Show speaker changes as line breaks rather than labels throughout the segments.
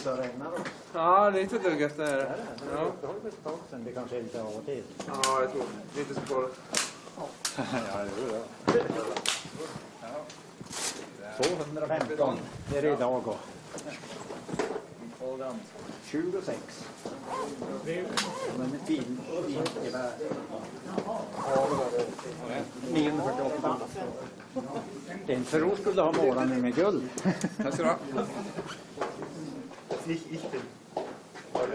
ute och regnar då?
Ja, lite duggat där.
Det har väl ett tag sedan, det kanske är lite av och till.
Ja, jag tror lite så på det.
Ja, det är det. 215 är det idag och 26. Men med fin gevär. 948. Det är inte för att skulle ha målat med guld.
Tack ska du ha.
Nicht ich bin. Aber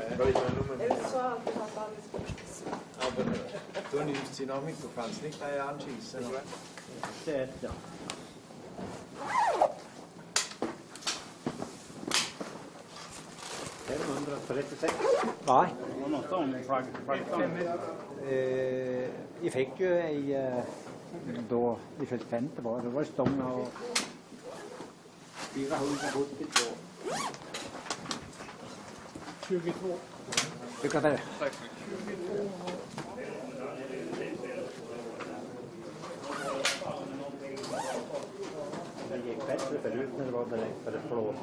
du nimmst sie noch mit, du kannst nicht gleich anschießen, oder?
Det är ja. Va? Vi fick ju då vi fick 50 var det var stånga och 472.
22.
Lycka till.
Tack.
Det gick bättre förut när det var direkt för ett blå.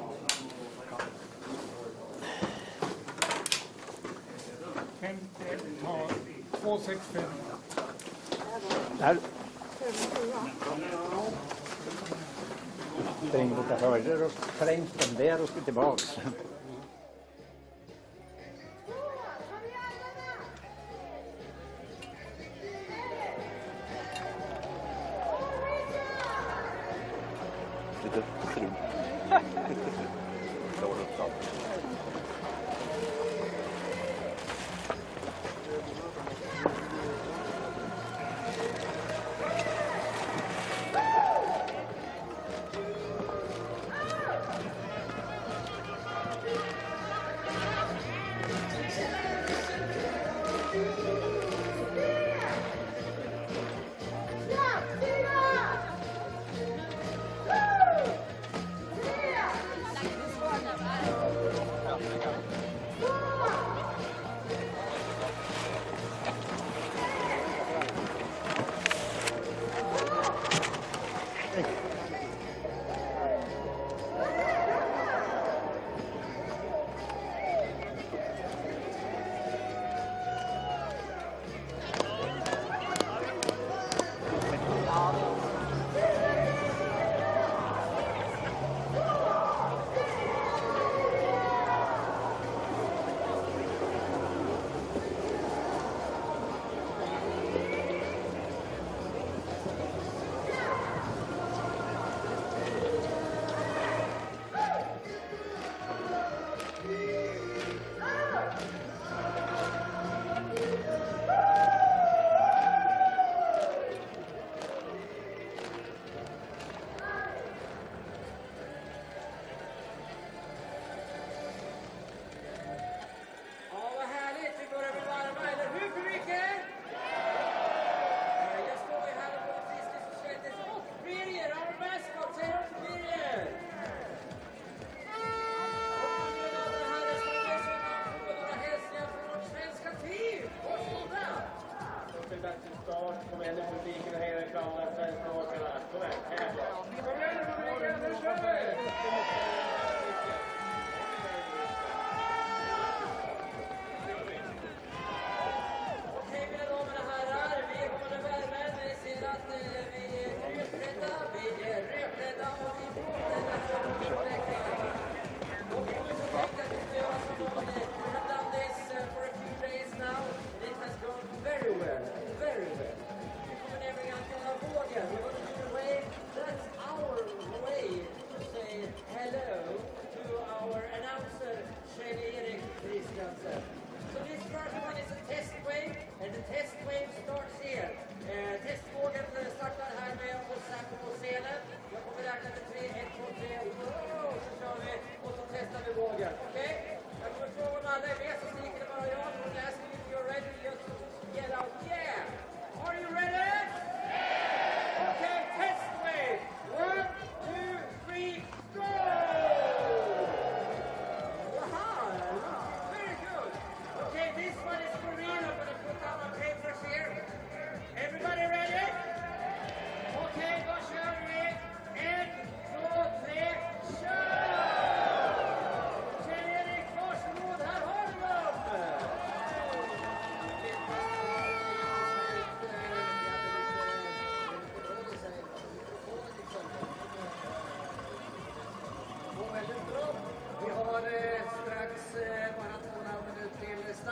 Ja, 265.
Där. Spring lite höger och främst den där och ska tillbaks.
Lite krum. Slår upp fram.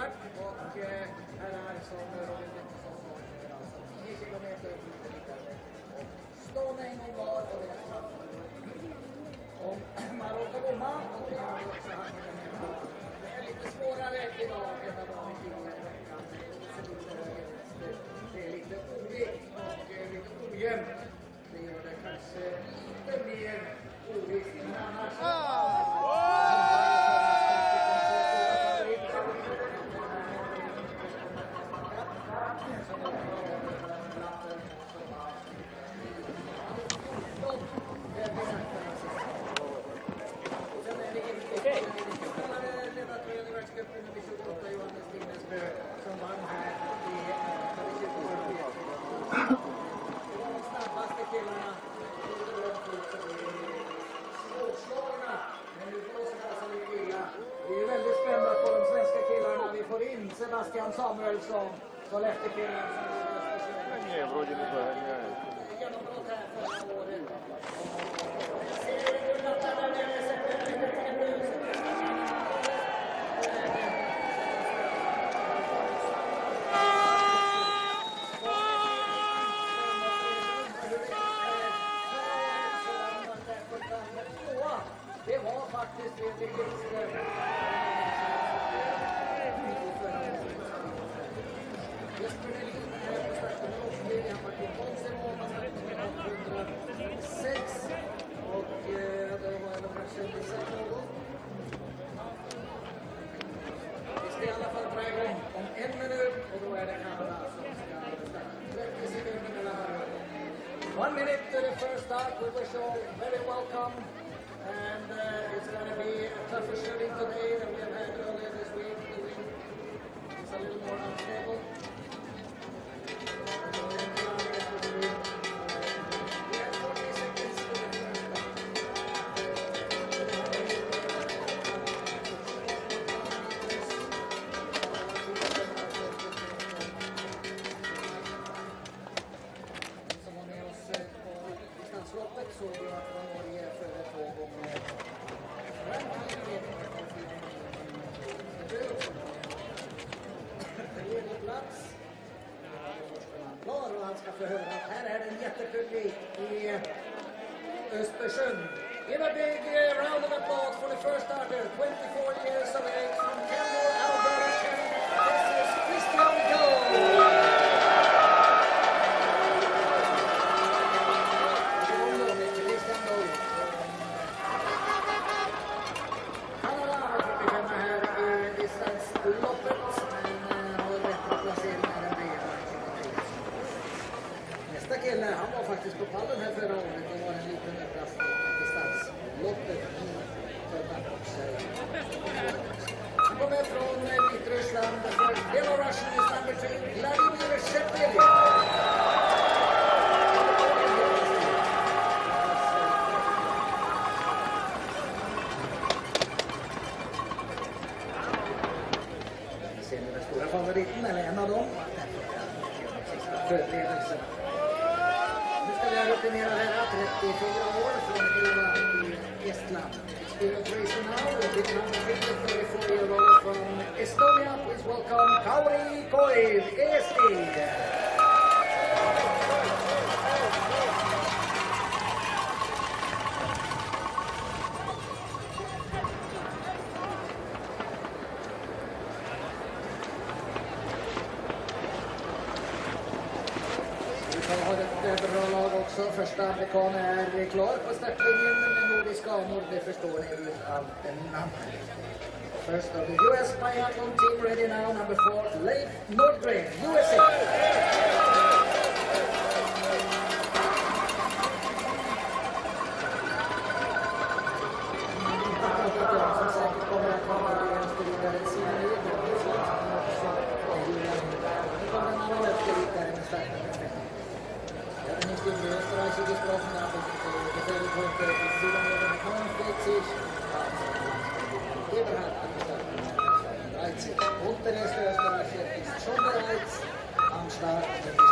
start och herrar som Robin Pettersson sa, alltså 10 kilometer och stående en gång var och det är straff. Om man råkar bomma, och det har vi också haft det är lite svårare idag än vad var i veckan. Det är lite ovikt och lite ojämnt. Det gör det kanske lite mer ovikt, men annars... som vann här i de snabbaste killarna svårslagna, men nu blåser det alltså lite illa. Vi är väldigt spända på de svenska killarna. Vi får in Sebastian Samuelsson, Sollefteå-killen genombrott här förra året. Det var faktiskt Fredrik Lindström. Jesper Nelin är på starten med Åsby. Han var till Konservån och starten med 106. Och det var en kanske missat något. Vi ska i alla fall dra igång om 1 minut och då är det Kanada som ska starta. 30 sekunder mellan varje. 1 minute to the first start. We wish you all very welcome. And it's going to be a tougher shooting today than we have had earlier this week. The wind is a little more unstable. We have 40 seconds to the first start. Som var med oss på distansloppet så var Norge före 2 gånger. Plats. Klar och han ska få höra att här är en jättepublik i Östersund. Give a big round of applause for the first starter, 24 years of age from Canada, Alberta. This is Christian Boe. Han var faktiskt på pallen här förra året. Det var en liten överraskning i distansloppet. Han kommer från Vitryssland. Belarusian is number 2, Vladimir Shepeli. Ser ni den stora favoriten, eller en av dem? Förberedelsen. Rutinerad herrar, 34 år från Ilva i Estland. Experience racer now, the big number 34-year-old from Estonia. Please welcome Kauri Koiv, Eesti. Bra lag också. Första amerikanen är klar på startlinjen med nordiska anor. Det förstår ni ju av namn. First of the US Biathlon team ready now, number 4, Leif Nordgren, USA. Som säkert kommer att vara en stor sida i det. Nu kommer den andra uppgifter med starten. Nicht in Österreich gesprochen, aber die Gefälle konnte die Südamerikaner mit 49, Eberhard angesagt, 13. Und der erste Österreicher ist schon bereits am Start in die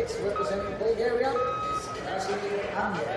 6 representing Bulgaria is Krasimir Amir.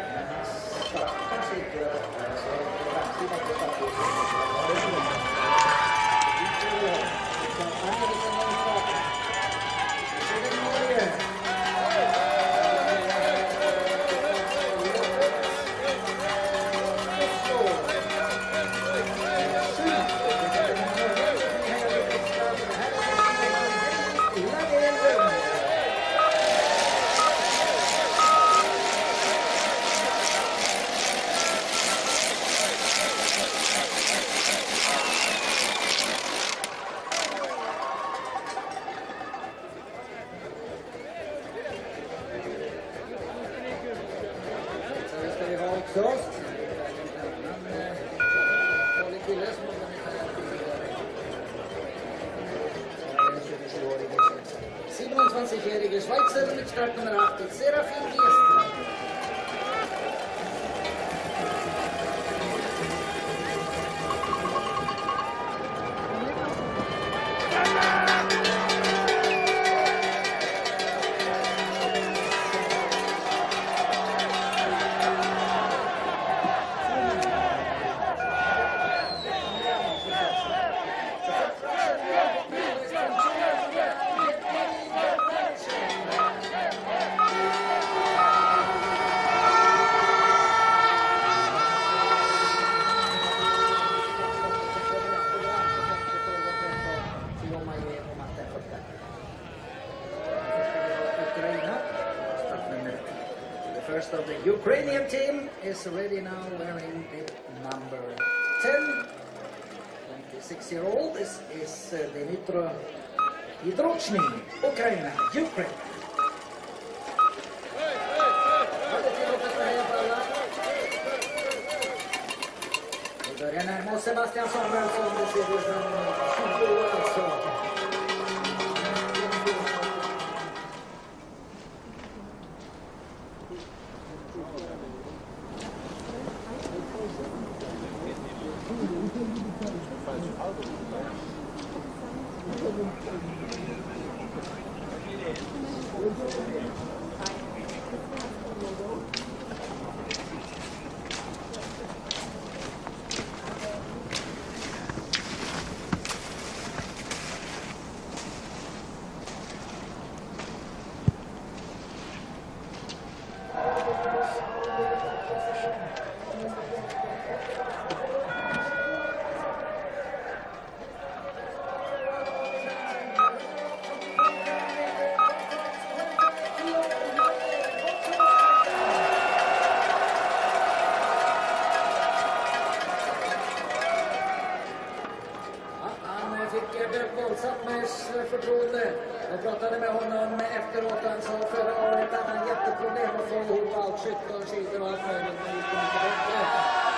Först. 27-jährige Schweizer mit Startnummer 8, Serafin Giestra. Of the Ukrainian team is ready now, wearing the number 10. 26-year-old. This is Dmitro Hidrochny, Ukraine. Vi börjar närma oss Sebastian Samuelsson, det ser ut som 20 år alltså. Förtroende. Jag pratade med honom efteråt och han sa förra året att han hade jätteproblem att få ihop allt skytte och skidor och allt möjligt, men gick mycket bättre.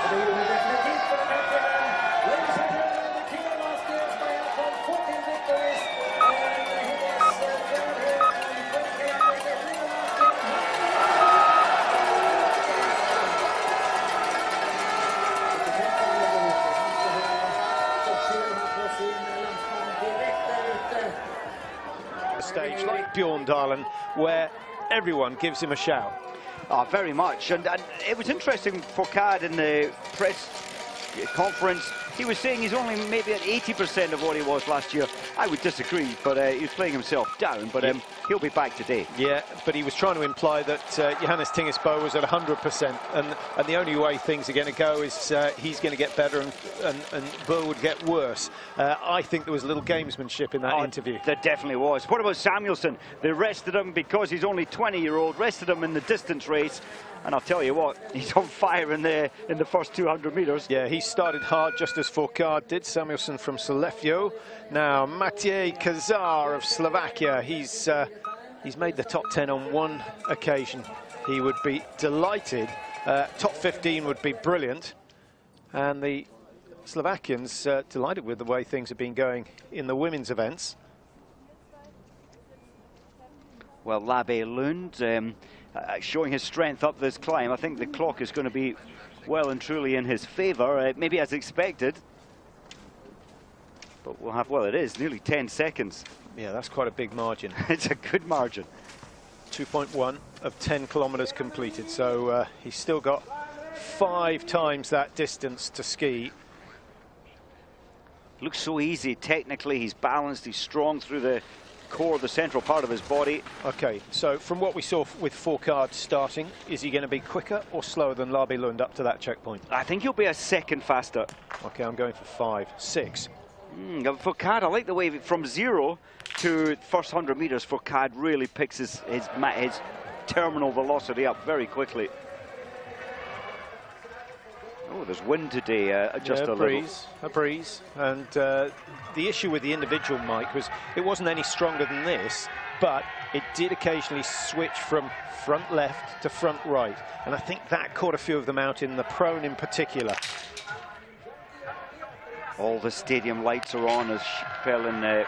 Och det gjorde definitivt för den här killen. Ladies and gentlemen, the king of last year's biathlon, 14 victories, and he is third here in Bulgaria with the king of last year.
Stage like Bjorndalen, where everyone gives him a shout.
Oh, very much, and it was interesting for Cad in the press conference. He was saying he's only maybe at 80% of what he was last year. I would disagree, but he was playing himself down, but he'll be back today.
Yeah, but he was trying to imply that Johannes Tingesbo was at 100%, and the only way things are going to go is he's going to get better and Boe would get worse. I think there was a little gamesmanship in that interview.
There definitely was. What about Samuelsson? They rested him because he's only 20-year-old, rested him in the distance race. And I'll tell you what, he's on fire in the first 200 metres.
Yeah, he started hard just as Fourcade did. Samuelsson from Sollefteå. Now, Maciej Kazar of Slovakia. He's made the top 10 on one occasion. He would be delighted. Top 15 would be brilliant. And the Slovakians delighted with the way things have been going in the women's events.
Well, Labe Lund showing his strength up this climb. I think the clock is going to be well and truly in his favour, maybe as expected. But we'll have, well, it is nearly 10 seconds.
Yeah, that's quite a big margin.
It's a good margin.
2.1 of 10 kilometers completed. So he's still got 5 times that distance to ski.
Looks so easy technically. He's balanced, he's strong through the core, the central part of his body.
Okay, so from what we saw with Fourcade starting, is he going to be quicker or slower than Labe Lund up to that checkpoint?
I think he'll be a second faster.
Okay, I'm going for 5, 6.
Fourcade, I like the way from 0 to first 100 meters, Fourcade really picks his terminal velocity up very quickly. Oh, there's wind today, just a
breeze. And the issue with the individual, Mike, was it wasn't any stronger than this, but it did occasionally switch from front left to front right. And I think that caught a few of them out in the prone in particular.
All the stadium lights are on as Pelin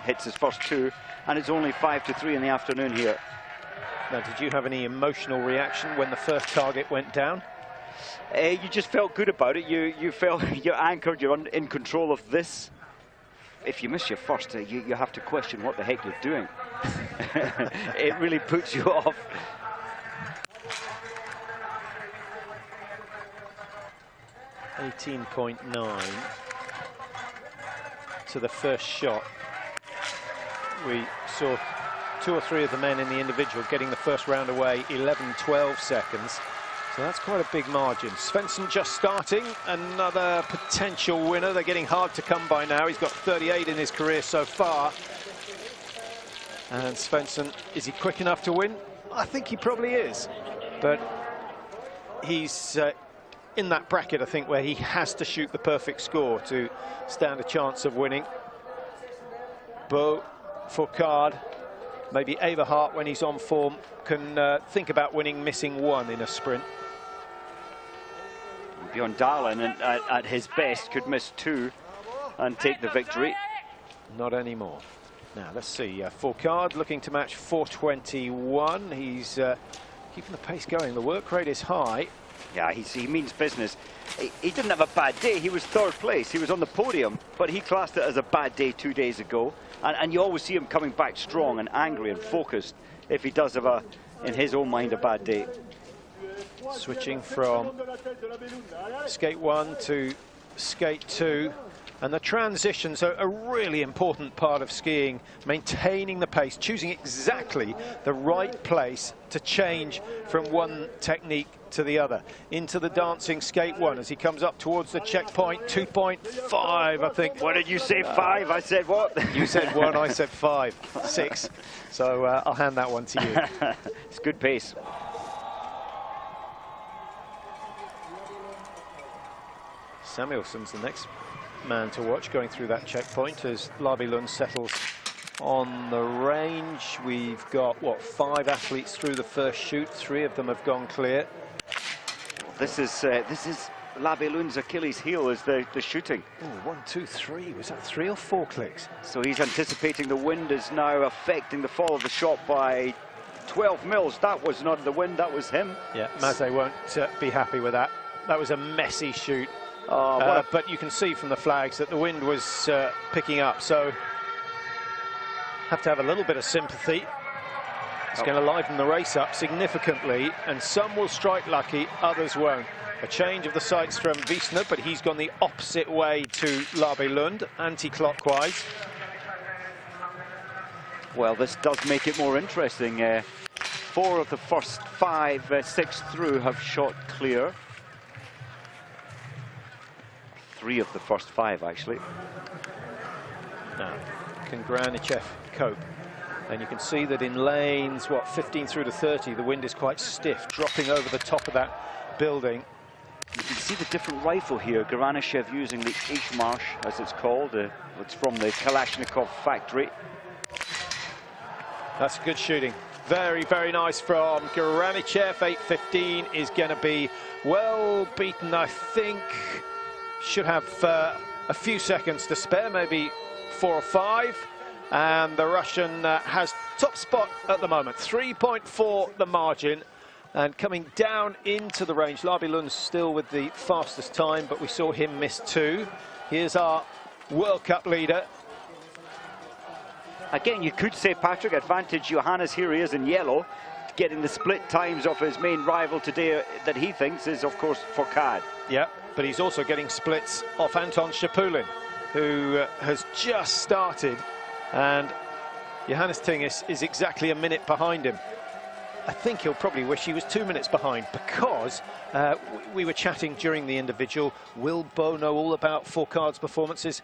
hits his first 2, and it's only 5 to 3 in the afternoon here.
Now, did you have any emotional reaction when the first target went down?
You just felt good about it. You felt you're anchored, you're in control of this. If you miss your first, you have to question what the heck you're doing. It really puts you off.
.9 to the first shot. We saw 2 or 3 of the men in the individual getting the first round away 11-12 seconds. So that's quite a big margin. Svensson just starting, another potential winner. They're getting hard to come by now. He's got 38 in his career so far. And Svensson, is he quick enough to win? I think he probably is. But he's in that bracket, I think, where he has to shoot the perfect score to stand a chance of winning. Boe, Fourcade, maybe Everhart, when he's on form, can think about winning, missing 1 in a sprint.
Bjorn Dahlen, at his best, could miss 2 and take the victory.
Not anymore. Now, let's see. Fourcade looking to match 4:21. He's keeping the pace going. The work rate is high.
Yeah, he means business. He didn't have a bad day. He was 3rd place. He was on the podium, but he classed it as a bad day 2 days ago. And you always see him coming back strong and angry and focused if he does have, in his own mind, a bad day.
Switching from skate 1 to skate 2. And the transitions are a really important part of skiing, maintaining the pace, choosing exactly the right place to change from one technique to the other. Into the dancing skate 1 as he comes up towards the checkpoint, 2.5, I think.
What did you say, 5? I said what?
You said 1, I said 5, 6. So I'll hand that one to you.
It's good pace.
Samuelsson's the next man to watch going through that checkpoint as Labe Lund settles on the range. We've got, what, 5 athletes through the first shoot. 3 of them have gone clear.
This is Labe Lund's Achilles heel, is the shooting.
Ooh, 1, 2, 3. Was that 3 or 4 clicks?
So he's anticipating the wind is now affecting the fall of the shot by 12 mils. That was not the wind, that was him.
Yeah, Maze won't be happy with that. That was a messy shoot. But you can see from the flags that the wind was picking up, so have to have a little bit of sympathy. It's going to liven the race up significantly, and some will strike lucky, others won't. A change of the sights from Wiesner, but he's gone the opposite way to Labe Lund, anti-clockwise.
Well, this does make it more interesting. 4 of the first 6 through have shot clear. 3 of the first 5, actually.
Now, can Granichev cope? And you can see that in lanes, what, 15 through to 30, the wind is quite stiff, dropping over the top of that building.
You can see the different rifle here. Granichev using the Ishmarsh, as it's called. It's from the Kalashnikov factory.
That's good shooting. Very, very nice from Granichev. 8:15 is going to be well beaten, I think. Should have a few seconds to spare, maybe 4 or 5. And the Russian has top spot at the moment. 3.4 the margin. And coming down into the range, Labe Lund still with the fastest time, but we saw him miss 2. Here's our World Cup leader.
Again, you could say, Patrick, advantage Johannes, here he is in yellow, getting the split times of his main rival today that he thinks is, of course, Fourcade.
Yeah, but he's also getting splits off Anton Shapulin, who has just started, and Johannes Tingis is exactly a minute behind him. I think he'll probably wish he was 2 minutes behind, because we were chatting during the individual. Will Boe know all about Fourcade's performances?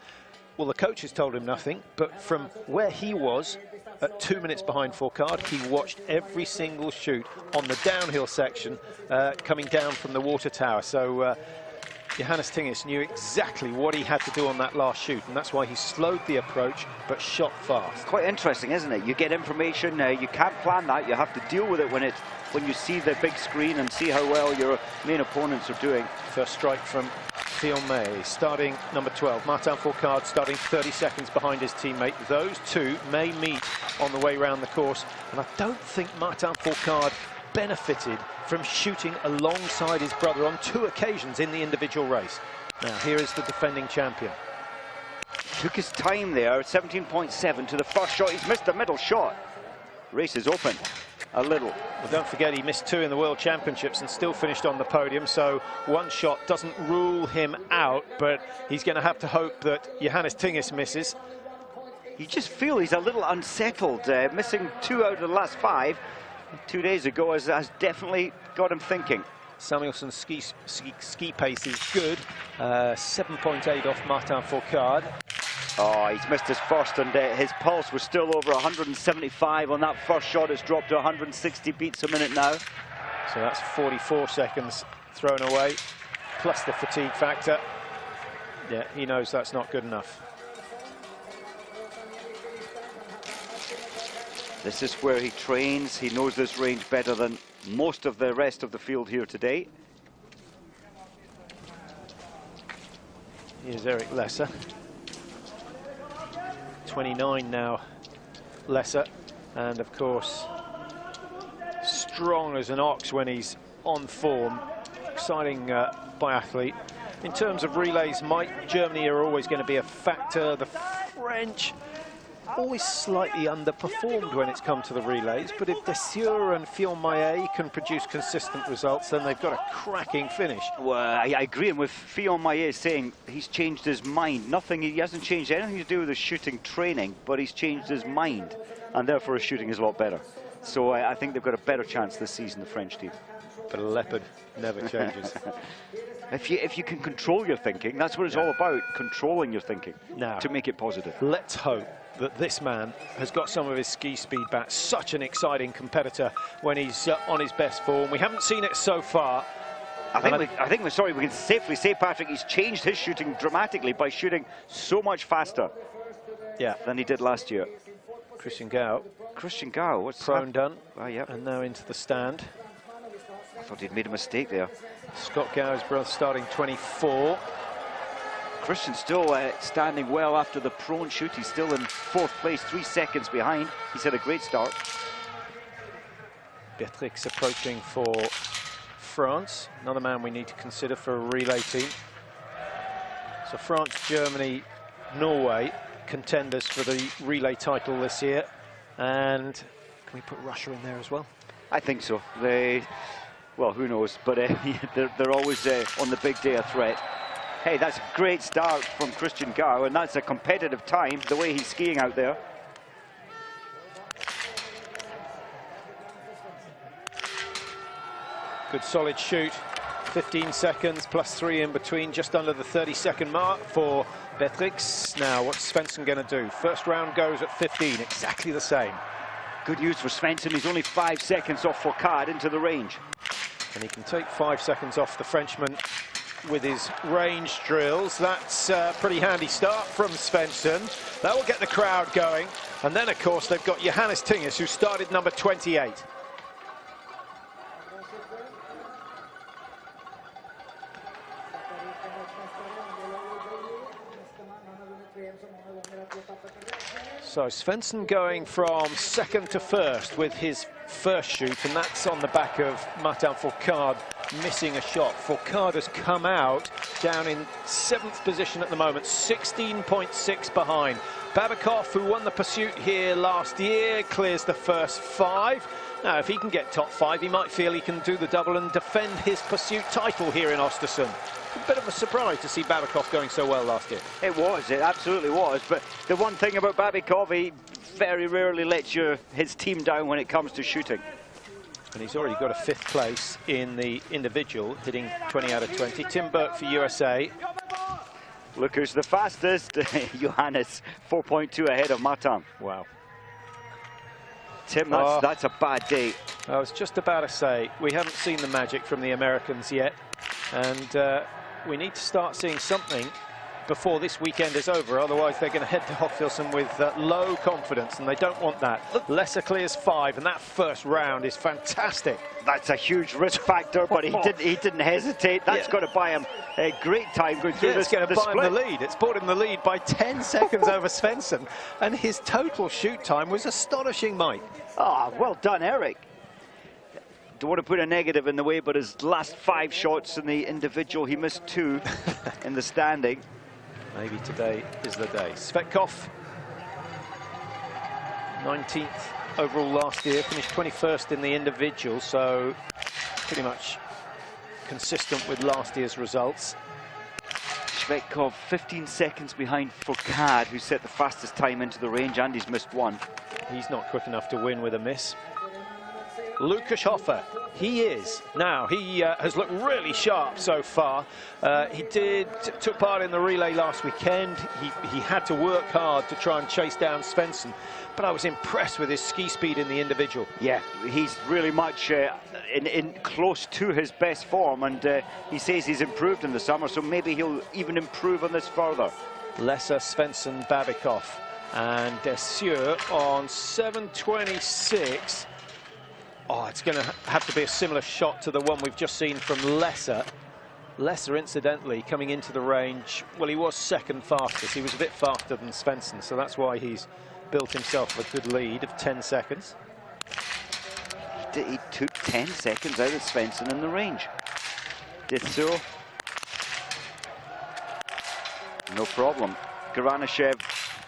Well, the coaches told him nothing, but from where he was at 2 minutes behind Fourcade, he watched every single shoot on the downhill section coming down from the water tower. So Johannes Tingis knew exactly what he had to do on that last shoot, and that's why he slowed the approach but shot fast.
Quite interesting, isn't it? You get information, you can't plan that, you have to deal with it when you see the big screen and see how well your main opponents are doing.
First strike from Fion-May, starting number 12. Martin Fourcade starting 30 seconds behind his teammate. Those two may meet on the way round the course, and I don't think Martin Fourcade benefited from shooting alongside his brother on 2 occasions in the individual race. Now, here is the defending champion.
Took his time there, 17.7 to the first shot. He's missed the middle shot. Race is open a little.
Well, don't forget, he missed 2 in the World Championships and still finished on the podium, so 1 shot doesn't rule him out, but he's going to have to hope that Johannes Tingis misses.
You just feel he's a little unsettled. Missing 2 out of the last 5 2 days ago has definitely got him thinking.
Samuelsson's ski pace is good, 7.8 off Martin Fourcade.
Oh, he's missed his first, and his pulse was still over 175 on that first shot. It's dropped to 160 beats a minute now.
So that's 44 seconds thrown away, plus the fatigue factor. Yeah, he knows that's not good enough.
This is where he trains. He knows this range better than most of the rest of the field here today.
Here's Eric Lesser. 29 now, Lesser. And of course, strong as an ox when he's on form. Exciting biathlete. In terms of relays, Mike, Germany are always going to be a factor. The French always slightly underperformed when it's come to the relays, but if Dessure and Fion-May can produce consistent results, then they've got a cracking finish.
Well, I agree, and with Fion-May saying he's changed his mind. He hasn't changed anything to do with his shooting training, but he's changed his mind, and therefore his shooting is a lot better. So I think they've got a better chance this season, the French team.
But a leopard never changes.
If you can control your thinking, that's what it's all about, controlling your thinking to make it positive.
Let's hope that this man has got some of his ski speed back. Such an exciting competitor when he's on his best form. We haven't seen it so far. I think we can safely say, Patrick, he's changed his shooting dramatically by shooting so much faster than he did last year. Christian Gau,
what's
prone done,
yeah.
And now into the stand.
I thought he'd made a mistake there.
Scott Gau's brother starting 24.
Christian still standing well after the prone shoot. He's still in 4th place, 3 seconds behind. He's had a great start.
Beatrix approaching for France, another man we need to consider for a relay team. So France, Germany, Norway, contenders for the relay title this year. And can we put Russia in there as well?
I think so. Well, who knows, but they're always on the big day a threat. Hey, that's a great start from Christian Gau, and that's a competitive time, the way he's skiing out there.
Good solid shoot, 15 seconds plus 3 in between, just under the 30-second mark for Beatrix. Now, what's Svensson going to do? First round goes at 15, exactly the same.
Good news for Svensson, he's only 5 seconds off Fourcade into the range.
And he can take 5 seconds off the Frenchman with his range drills. That's a pretty handy start from Svensson. That will get the crowd going. And then, of course, they've got Johannes Tingis, who started number 28. So Svensson going from 2nd to 1st with his first shoot, and that's on the back of Martin Fourcade missing a shot. Fourcade has come out down in 7th position at the moment, 16.6 behind. Babikov, who won the pursuit here last year, clears the first 5. Now, if he can get top 5, he might feel he can do the double and defend his pursuit title here in Oestersund. A bit of a surprise to see Babikov going so well last year.
It absolutely was. But the one thing about Babikov, he very rarely lets his team down when it comes to shooting.
And he's already got a 5th place in the individual, hitting 20 out of 20. Tim Burke for USA.
Look who's the fastest. Johannes, 4.2 ahead of Martin.
Wow.
Tim, that's a bad day.
I was just about to say, we haven't seen the magic from the Americans yet. And we need to start seeing something before this weekend is over. Otherwise, they're going to head to Hochfilzen with low confidence, and they don't want that. Lesser clears 5, and that first round is fantastic.
That's a huge risk factor, but he didn't hesitate. That's got to buy him a great time going through
this. It's going to buy him the lead. It's brought him the lead by 10 seconds over Svensson, and his total shoot time was astonishing, Mike.
Ah, well done, Eric. Don't want to put a negative in the way, but his last 5 shots in the individual, he missed 2 in the standing.
Maybe today is the day. Svetkov, 19th overall last year, finished 21st in the individual, so pretty much consistent with last year's results.
Svetkov 15 seconds behind Fourcade, who set the fastest time into the range, and he's missed 1.
He's not quick enough to win with a miss. Lukas Hofer, he is. Now, he has looked really sharp so far. He took part in the relay last weekend. He had to work hard to try and chase down Svensson, but I was impressed with his ski speed in the individual. Yeah,
he's really much in close to his best form, and he says he's improved in the summer, so maybe he'll even improve on this further.
Lesser, Svensson, Babikov, and Dessieux on 7:26. Oh, it's going to have to be a similar shot to the one we've just seen from Lesser. Lesser, incidentally, coming into the range, well, he was 2nd fastest. He was a bit faster than Svensson, so that's why he's built himself a good lead of 10 seconds.
He took 10 seconds out of Svensson in the range. Did so. No problem. Garanashev,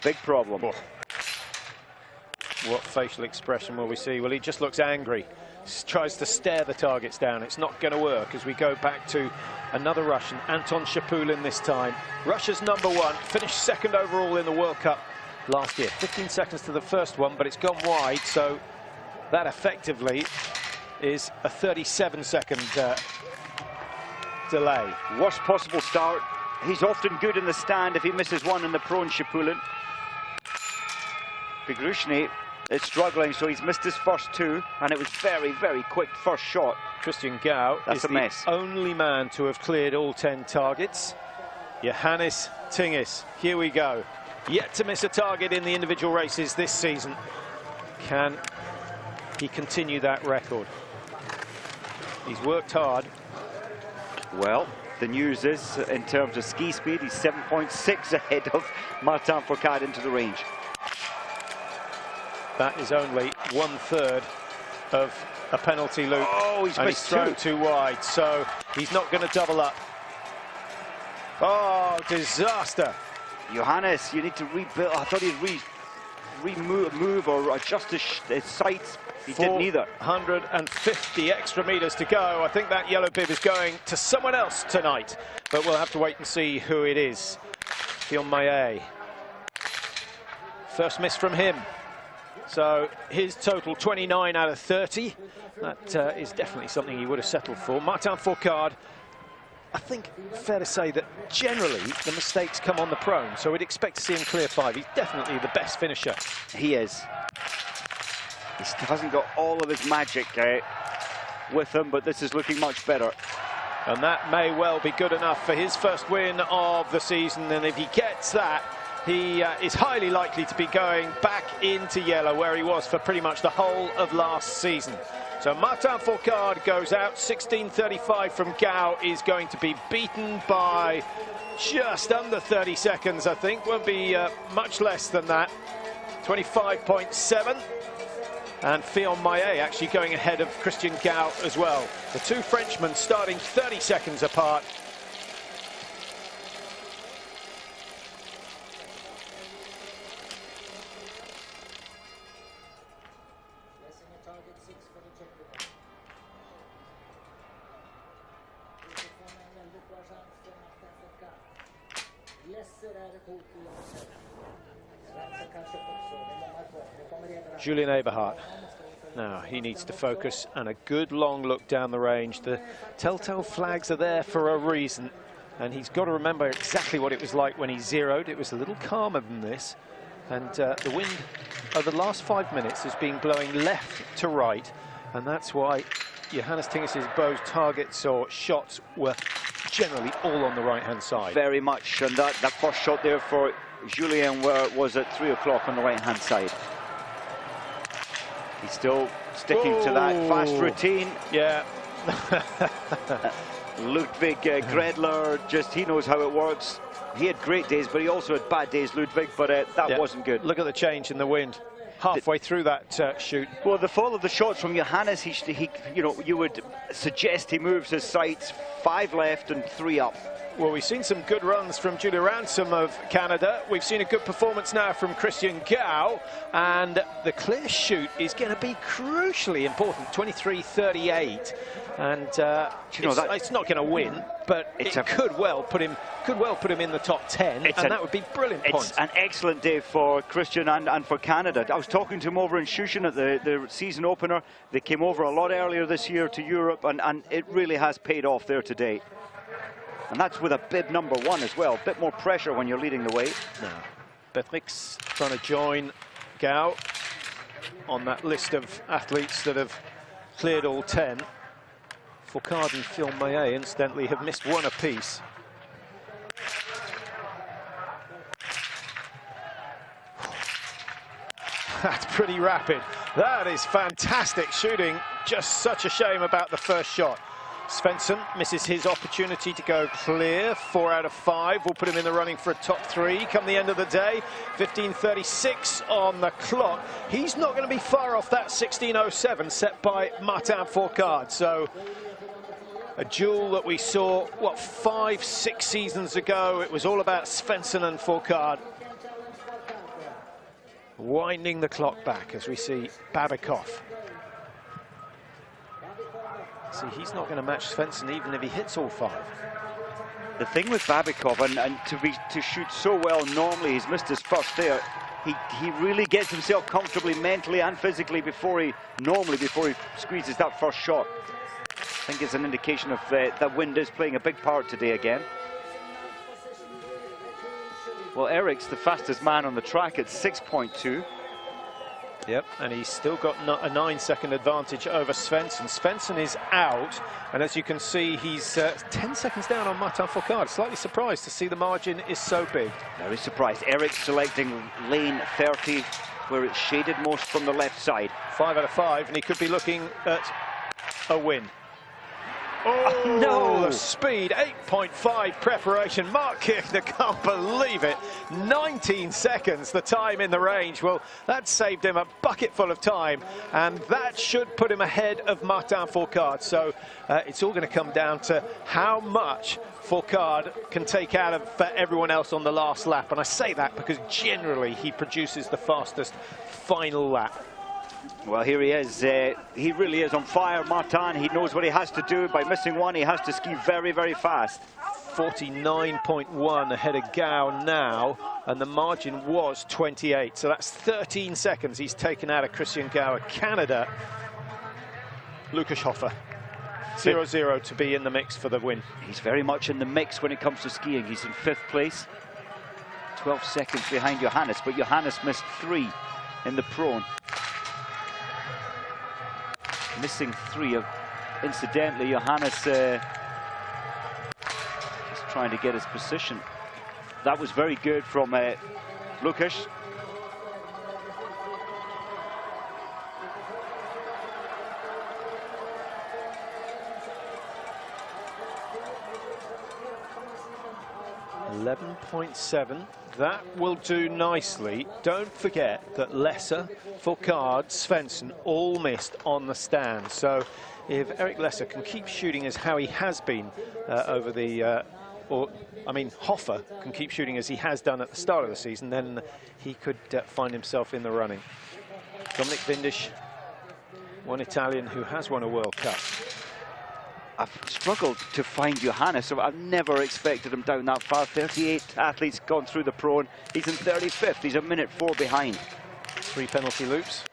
big problem.
Oh. What facial expression will we see? Well, he just looks angry. Tries to stare the targets down. It's not going to work as we go back to another Russian, Anton Shapulin this time. Russia's #1, finished 2nd overall in the World Cup last year. 15 seconds to the first one, but it's gone wide, so that effectively is a 37-second delay.
Worst possible start. He's often good in the stand if he misses 1 in the prone, Shapulin. Pigrushny is struggling, so he's missed his first 2, and it was very, very quick first shot.
Christian Gau is the only man to have cleared all 10 targets. Johannes Tingis, here we go. Yet to miss a target in the individual races this season. Can he continue that record? He's worked hard.
Well, the news is, in terms of ski speed, he's 7.6 ahead of Martin Fourcade into the range.
That is only 1/3 of a penalty loop.
Oh, he's missed
thrown too wide, so he's not going to double up. Oh, disaster.
Johannes, you need to rebuild. I thought he'd remove or adjust his sights. He didn't either.
150 extra meters to go. I think that yellow bib is going to someone else tonight, but we'll have to wait and see who it is. Fion Maillet. First miss from him. So his total 29 out of 30. That is definitely something he would have settled for. Martin Fourcade, I think fair to say that generally the mistakes come on the prone, so we'd expect to see him clear 5. He's definitely the best finisher.
He is. He still hasn't got all of his magic with him, but this is looking much better.
And that may well be good enough for his first win of the season, and if he gets that, he is highly likely to be going back into yellow where he was for pretty much the whole of last season. So Martin Fourcade goes out. 16:35 from Gau is going to be beaten by just under 30 seconds, I think. Won't be much less than that. 25.7. And Fion Maillet actually going ahead of Christian Gau as well. The two Frenchmen starting 30 seconds apart.
target 6 for the Czech Republic. Utifrån en väldigt bra chans för Martin Fourcade. Lesser är ett hot i sig. Svensen kanske också, det är många kvar. Det kommer Eberhard.
Julian Eberhard. Now he needs to focus, and a good long look down the range. The telltale flags are there for a reason, and he's got to remember exactly what it was like when he zeroed. It was a little calmer than this, and the wind over the last 5 minutes has been blowing left to right, and that's why Johannes Boe's targets or shots were generally all on the right-hand side.
Very much, and that first shot there for Julien was at 3 o'clock on the right-hand side. He's still sticking to that fast routine.
Yeah.
Ludwig Gredler, he knows how it works. He had great days, but he also had bad days, Ludwig, but that wasn't good.
Look at the change in the wind halfway through that shoot.
Well, the fall of the shots from Johannes, he you would suggest he moves his sights 5 left and 3 up.
Well, we've seen some good runs from Julia Ransom of Canada. We've seen a good performance now from Christian Gau, and the clear shoot is going to be crucially important. 23:38, and it's not going to win, but it could well put him in the top 10, and that would be brilliant points.
It's an excellent day for Christian and for Canada. I was talking to him over in Shushan at the season opener. They came over a lot earlier this year to Europe, and it really has paid off there today. And that's with a bib number 1 as well. A bit more pressure when you're leading the way.
Now, Beth Mix trying to join Gau on that list of athletes that have cleared all 10. Fourcade and Phil Maillet, incidentally, have missed 1 apiece. That's pretty rapid. That is fantastic shooting. Just such a shame about the first shot. Svensson misses his opportunity to go clear. 4 out of 5 will put him in the running for a top 3 come the end of the day. 15:36 on the clock. He's not going to be far off that 16:07 set by Martin Fourcade. So a duel that we saw, what, 5-6 seasons ago. It was all about Svensson and Fourcade. Winding the clock back as we see Babikov. See, he's not going to match Svensson even if he hits all 5.
The thing with Babikov, and to shoot so well normally, he's missed his first there. He really gets himself comfortably mentally and physically before he squeezes that first shot. I think it's an indication of that wind is playing a big part today again. Well, Eric's the fastest man on the track at 6.2.
Yep, and he's still got a 9-second advantage over Svensson. Svensson is out, and as you can see, he's 10 seconds down on Martin Fourcade. Slightly surprised to see the margin is so big.
Very surprised. Eric selecting lane 30, where it's shaded most from the left side.
5 out of 5, and he could be looking at a win.
Oh, no!
The speed, 8.5 preparation. Mark Kirchner can't believe it. 19 seconds, the time in the range. Well, that saved him a bucket full of time, and that should put him ahead of Martin Fourcade. So it's all going to come down to how much Fourcade can take out of everyone else on the last lap. And I say that because generally he produces the fastest final lap.
Well, here he is. He really is on fire, Martin. He knows what he has to do. By missing 1, he has to ski very, very fast.
49.1 ahead of Gau now, and the margin was 28. So that's 13 seconds he's taken out of Christian Gau of Canada. Lukas Hofer, 0-0 to be in the mix for the win.
He's very much in the mix when it comes to skiing. He's in 5th place, 12 seconds behind Johannes, but Johannes missed 3 in the prone. Missing 3 of, incidentally, Johannes just trying to get his position. That was very good from Lukas.
.7. That will do nicely. Don't forget that Lesser, Fourcade, Svensson all missed on the stand. So if Eric Lesser can keep shooting as how he has been over the, Hofer can keep shooting as he has done at the start of the season, then he could find himself in the running. Dominic Windisch one Italian who has won a World Cup.
I've struggled to find Johannes, so I've never expected him down that far. 38 athletes gone through the pro, and he's in 35th. He's a minute 4 behind.
3 penalty loops.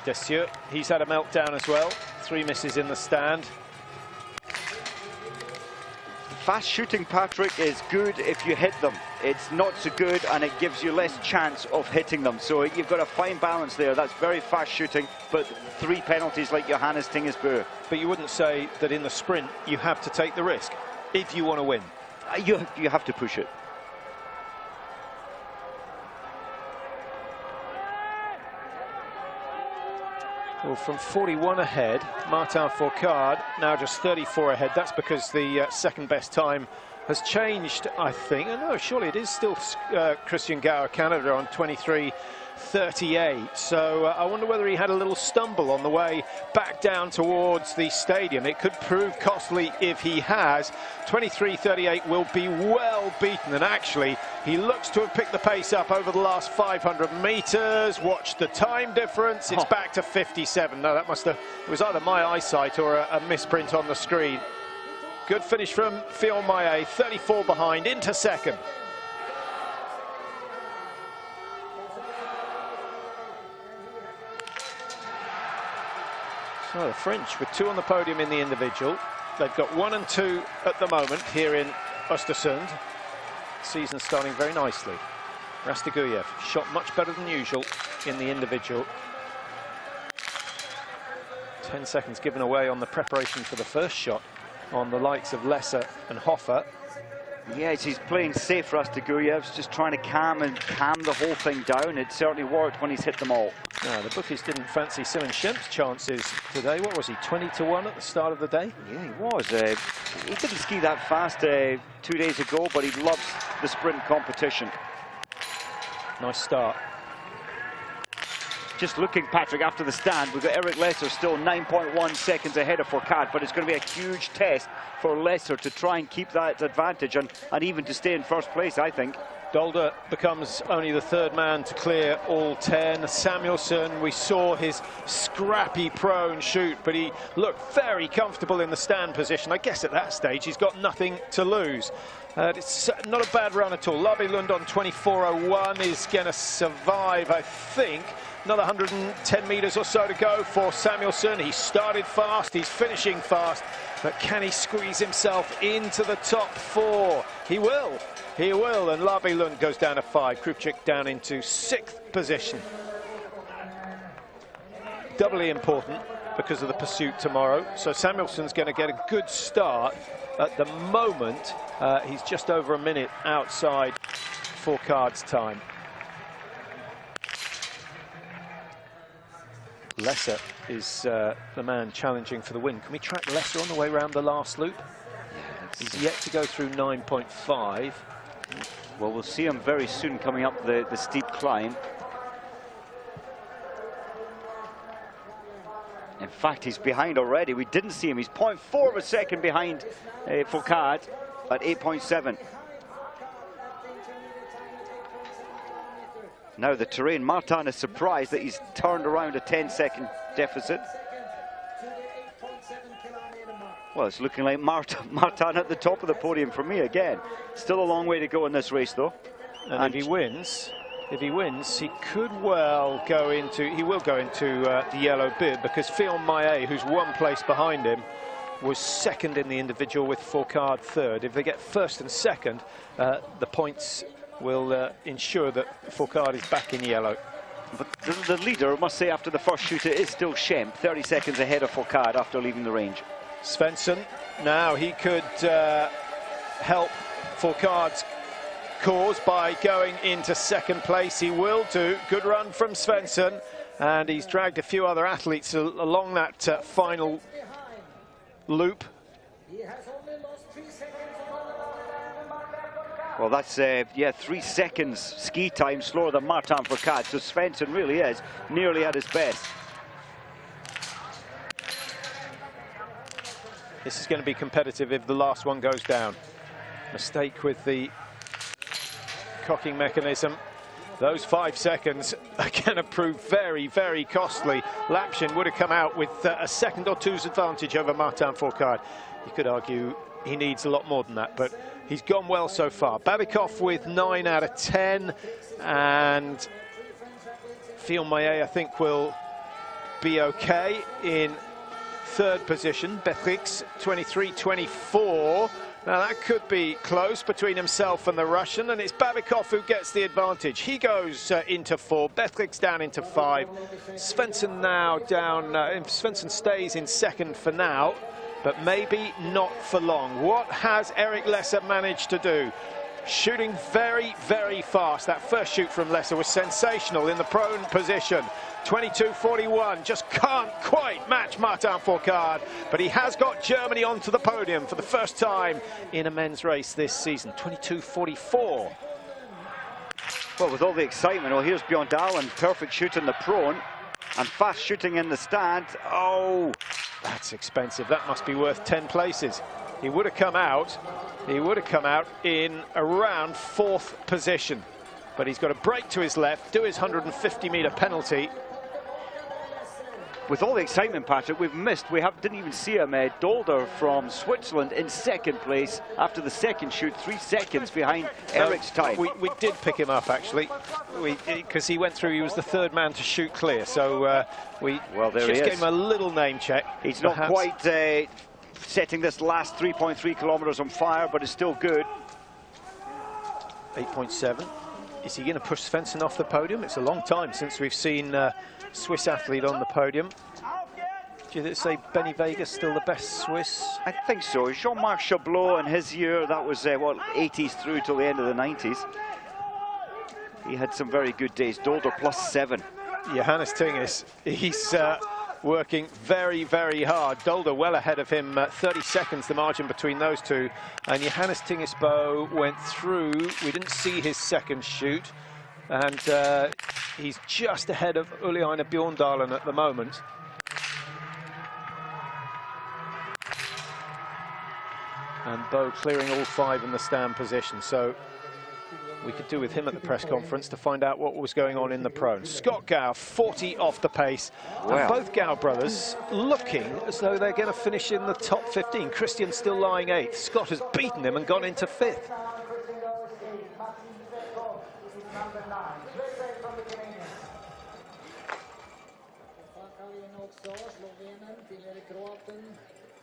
Dessieux, he's had a meltdown as well. 3 misses in the stand.
Fast shooting, Patrick, is good if you hit them. It's not so good, and it gives you less chance of hitting them. So you've got a fine balance there. That's very fast shooting, but 3 penalties like Johannes Tingesbø.
But you wouldn't say that in the sprint you have to take the risk if you want to win.
You have to push it.
Well, from 41 ahead, Martin Fourcade now just 34 ahead. That's because the second best time has changed, I think. Oh, no, surely it is still Christian Gower, Canada, on 23:38. So I wonder whether he had a little stumble on the way back down towards the stadium. It could prove costly if he has. 23:38 will be well beaten, and actually he looks to have picked the pace up over the last 500 meters. Watch the time difference. It's back to 57. No, that must have, it was either my eyesight or a misprint on the screen. Good finish from Fillon Maillet, 34 behind, into second. So the French with 2 on the podium in the individual. They've got 1 and 2 at the moment here in Oestersund. Season starting very nicely. Rastoguyev shot much better than usual in the individual. 10 seconds given away on the preparation for the first shot on the likes of Lesser and Hoffer.
Yes, he's playing safe, Rastaguyev's just trying to calm the whole thing down. It certainly worked when he's hit them all.
No, the bookies didn't fancy Simon Schemp's chances today. What was he, 20-1 at the start of the day?
Yeah, he was. He didn't ski that fast 2 days ago, but he loves the sprint competition.
Nice start.
Just looking, Patrick, after the stand, we've got Eric Lesser still 9.1 seconds ahead of Fourcade, but it's going to be a huge test for Lesser to try and keep that advantage and even to stay in first place, I think.
Dolder becomes only the 3rd man to clear all 10. Samuelsson, we saw his scrappy prone shoot, but he looked very comfortable in the stand position. I guess at that stage he's got nothing to lose. It's not a bad run at all. Lund on 24.01 is going to survive, I think. Another 110 meters or so to go for Samuelsson. He started fast, he's finishing fast, but can he squeeze himself into the top 4? He will, and Lund goes down to 5. Krupchik down into 6th position. Doubly important because of the pursuit tomorrow. So Samuelsson's going to get a good start. At the moment, he's just over a minute outside Fourcade's time. Lesser is the man challenging for the win. Can we track Lesser on the way around the last loop? He's yet to go through 9.5.
Well, we'll see him very soon coming up the steep climb. In fact, he's behind already. We didn't see him. He's 0.4 of a second behind Fourcade at 8.7. Now the terrain, Martin is surprised that he's turned around a 10-second deficit. Well, it's looking like Martin at the top of the podium for me again. Still a long way to go in this race, though.
And if he wins, he could well go into, he will go into the yellow bib, because Fillon Maillet, who's 1 place behind him, was 2nd in the individual with Fourcade 3rd. If they get 1st and 2nd, the points will ensure that Fourcade is back in yellow.
But the leader, I must say, after the first shooter is still Schemp, 30 seconds ahead of Fourcade after leaving the range.
Svensson, now he could help Fourcade's cause by going into 2nd place. He will do. Good run from Svensson, and he's dragged a few other athletes along that final loop.
Well, that's, 3 seconds ski time slower than Martin Fourcade, so Svensson really is nearly at his best.
This is going to be competitive if the last one goes down. Mistake with the cocking mechanism. Those 5 seconds are going to prove very, very costly. Lapshin would have come out with a second or two's advantage over Martin Fourcade. You could argue he needs a lot more than that, but he's gone well so far. Babikov with 9 out of 10, and Fillon-Maillet, I think, will be okay in 3rd position. Beatrix 23-24. Now that could be close between himself and the Russian, and it's Babikov who gets the advantage. He goes into 4, Beatrix down into 5. Svensson now down, Svensson stays in 2nd for now, but maybe not for long. What has Erik Lesser managed to do? Shooting very, very fast. That first shoot from Lesser was sensational in the prone position. 22-41, just can't quite match Martin Fourcade, but he has got Germany onto the podium for the first time in a men's race this season. 22-44.
Well, with all the excitement, well, here's Bjorn Dahlen, perfect shoot in the prone and fast shooting in the stand. Oh,
that's expensive. That must be worth 10 places. He would have come out. He would have come out in around 4th position, but he's got a break to his left, do his 150-meter penalty.
With all the excitement, Patrick, we've missed. Didn't even see him. Dolder from Switzerland in 2nd place after the 2nd shoot, 3 seconds behind Eric's time.
We did pick him up, actually, because he went through. He was the 3rd man to shoot clear, so we just gave him a little name check.
He's not quite setting this last 3.3 kilometers on fire, but it's still good.
8.7. Is he going to push Svensson off the podium? It's a long time since we've seen Swiss athlete on the podium. Do you say Benny Vega's still the best Swiss?
I think so. Jean-Marc Chablot in his year, that was what, 80s through till the end of the 90s. He had some very good days. Dolder +7.
Johannes Tingis, he's working very, very hard. Dolder well ahead of him, 30 seconds the margin between those two. And Johannes Tingis Boe went through. We didn't see his 2nd shoot. And he's just ahead of Uliana Bjorndalen at the moment. And Boe clearing all 5 in the stand position. So we could do with him at the press conference to find out what was going on in the prone. Scott Gow, 40 off the pace. Wow. And both Gow brothers looking as though they're going to finish in the top 15. Christian's still lying 8th. Scott has beaten him and gone into 5th.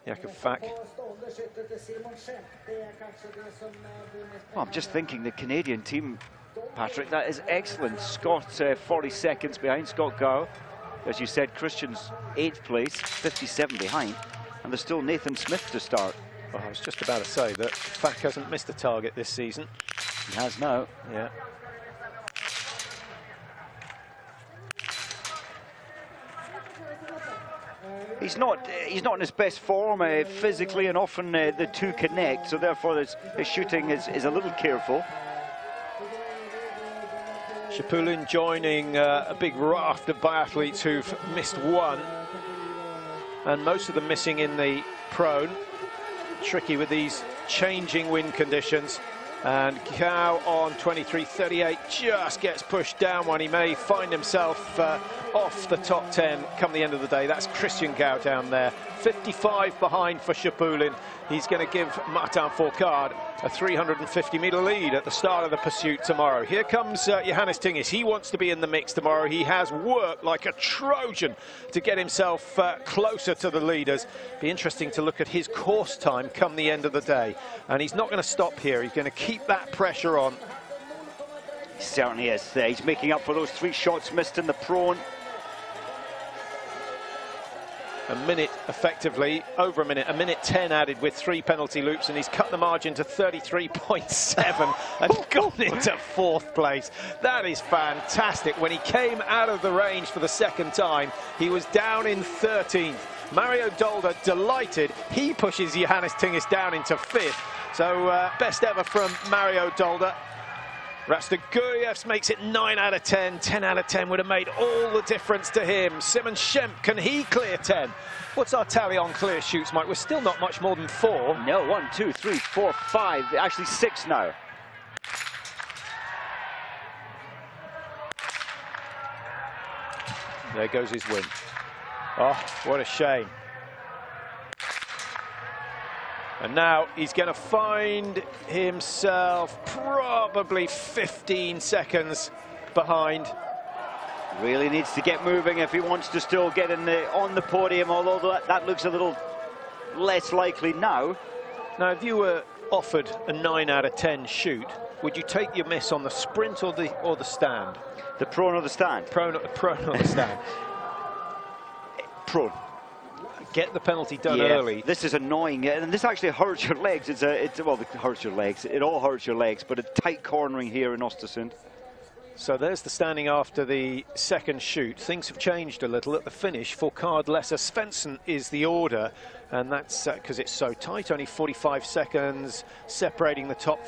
Jakob Fack.
Well, I'm just thinking the Canadian team, Patrick, that is excellent. Scott 40 seconds behind Scott Gow. As you said, Christian's 8th place, 57 behind. And there's still Nathan Smith to start.
Well, I was just about to say that Fack hasn't missed a target this season.
He has now.
Yeah.
He's not in his best form physically, and often the two connect, so therefore his shooting is a little careful.
Chapulin joining a big raft of biathletes who've missed 1, and most of them missing in the prone. Tricky with these changing wind conditions. And Gow on 23.38 just gets pushed down one. He may find himself off the top 10 come the end of the day. That's Christian Gow down there. 55 behind for Chapulin. He's going to give Martin Fourcade a 350-meter lead at the start of the pursuit tomorrow. Here comes Johannes Tingis. He wants to be in the mix tomorrow. He has worked like a Trojan to get himself closer to the leaders. Be interesting to look at his course time come the end of the day. And he's not going to stop here. He's going to keep that pressure on.
He certainly is. He's making up for those 3 shots missed in the prone.
A minute, effectively, over a minute 10 added with 3 penalty loops, and he's cut the margin to 33.7 and gone into 4th place. That is fantastic. When he came out of the range for the 2nd time, he was down in 13th. Mario Dolder delighted. He pushes Johannes Tingis down into 5th. So best ever from Mario Dolder. Rastagurjevs makes it 9 out of 10. 10 out of 10 would have made all the difference to him. Simon Schemp, can he clear 10? What's our tally on clear shoots, Mike? We're still not much more than 4.
No, 1, 2, 3, 4, 5. Actually 6 now.
There goes his win. Oh, what a shame. And now he's going to find himself probably 15 seconds behind.
Really needs to get moving if he wants to still get on the podium, although that looks a little less likely now.
Now, if you were offered a 9 out of 10 shoot, would you take your miss on the sprint or the stand?
The prone or the stand?
Prone or the stand?
Prone.
Get the penalty done early.
This is annoying, and this actually hurts your legs. Well, it hurts your legs. It all hurts your legs, but a tight cornering here in Oestersund.
So there's the standing after the second shoot. Things have changed a little at the finish. Fourcade, Lesser, Svensson is the order, and that's because it's so tight. Only 45 seconds separating the top,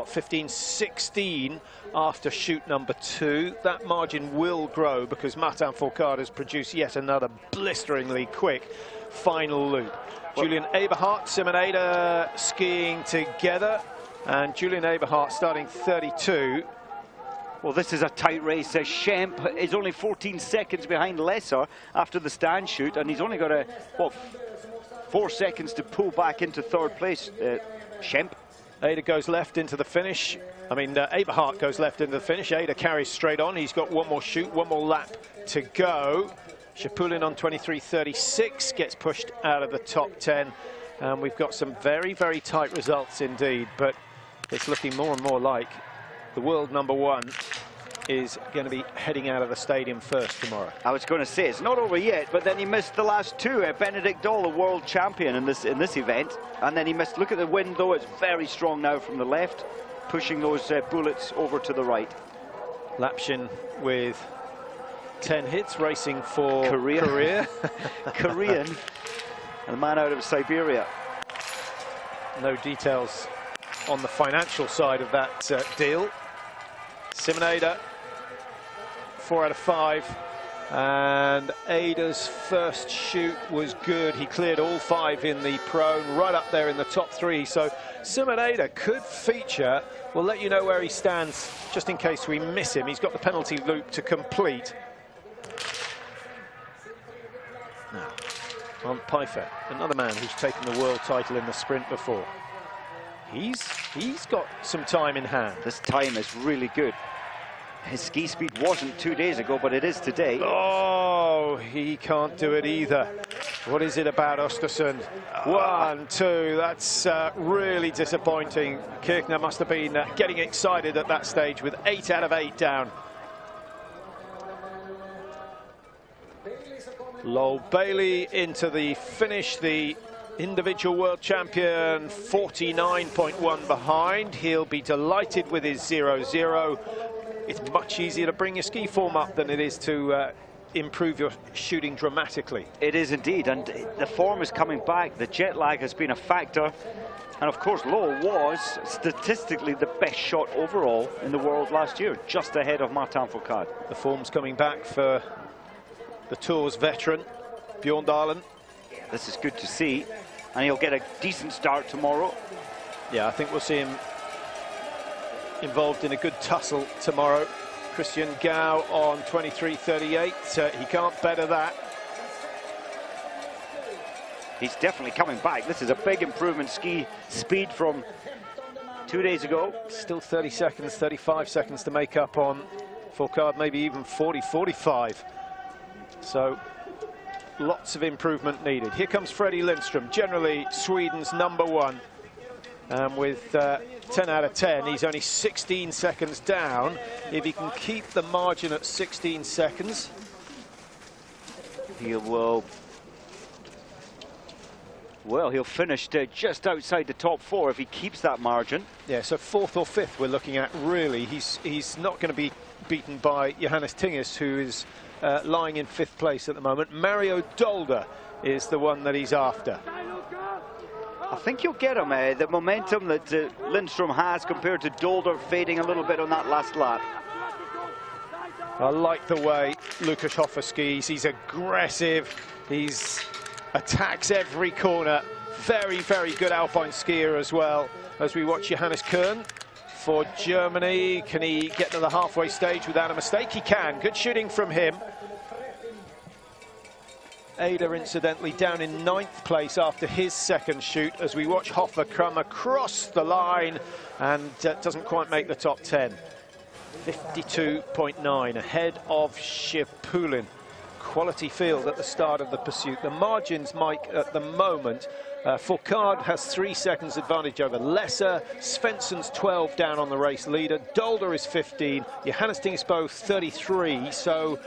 15, 16 after shoot number 2. That margin will grow because Martin Fourcade has produced yet another blisteringly quick final loop. Julian Eberhardt, Simon Eder skiing together, and Julian Eberhardt starting 32.
Well, this is a tight race. Schemp is only 14 seconds behind Lesser after the stand shoot, and he's only got 4 seconds to pull back into third place. Schemp.
Eder goes left into the finish. Eberhardt goes left into the finish. Eder carries straight on. He's got one more shoot, one more lap to go. Shapulin on 23.36 gets pushed out of the top 10. And we've got some very, very tight results indeed, but it's looking more and more like the world #1 is going to be heading out of the stadium first tomorrow.
I was going to say, it's not over yet, but then he missed the last two. Benedict Dahl, the world champion in this event, and then he missed. Look at the wind, though. It's very strong now from the left, pushing those bullets over to the right.
Lapshin with 10 hits, racing for
Korea. Korean, and the man out of Siberia.
No details on the financial side of that deal. Simon Eder, 4 out of 5, and Eder's first shoot was good. He cleared all 5 in the prone, right up there in the top 3. So Simon Eder could feature. We'll let you know where he stands just in case we miss him. He's got the penalty loop to complete. Now, Arndt Pfeiffer, another man who's taken the world title in the sprint before. He's got some time in hand.
This time is really good. His ski speed wasn't 2 days ago, but it is today.
Oh, he can't do it either. What is it about Oestersund? 1, 2, that's really disappointing. Kirchner must have been getting excited at that stage with 8 out of 8 down. Lowell Bailey into the finish, the individual world champion, 49.1 behind. He'll be delighted with his 0-0. It's much easier to bring your ski form up than it is to improve your shooting dramatically.
It is indeed, and the form is coming back. The jet lag has been a factor. And of course, Lowell was statistically the best shot overall in the world last year, just ahead of Martin Fourcade.
The form's coming back for the Tour's veteran, Bjorn Dahlen.
This is good to see, and he'll get a decent start tomorrow.
Yeah, I think we'll see him involved in a good tussle tomorrow. Christian Gau on 23.38. He can't better that.
He's definitely coming back. This is a big improvement ski speed from 2 days ago.
Still 30 seconds, 35 seconds to make up on Fourcade, maybe even 40, 45. So lots of improvement needed. Here comes Freddie Lindström, generally Sweden's #1. And with 10 out of 10, he's only 16 seconds down. If he can keep the margin at 16 seconds,
he will... Well, he'll finish just outside the top 4 if he keeps that margin.
Yeah, so 4th or 5th we're looking at, really. He's not going to be beaten by Johannes Tingis, who is lying in 5th place at the moment. Mario Dolder is the one that he's after.
I think you'll get him. The momentum that Lindström has compared to Dolder fading a little bit on that last lap.
I like the way Lukas Hofer skis. He's aggressive. He's attacks every corner. Very, very good alpine skier as well. As we watch Johannes Kern for Germany. Can he get to the halfway stage without a mistake? He can. Good shooting from him. Ada, incidentally, down in 9th place after his second shoot as we watch Hoffer come across the line and doesn't quite make the top 10. 52.9 ahead of Shipulin. Quality field at the start of the pursuit. The margins, Mike, at the moment, Fourcade has 3 seconds advantage over Lesser. Svensson's 12 down on the race leader. Dolder is 15. Johannes Tingesbo 33. So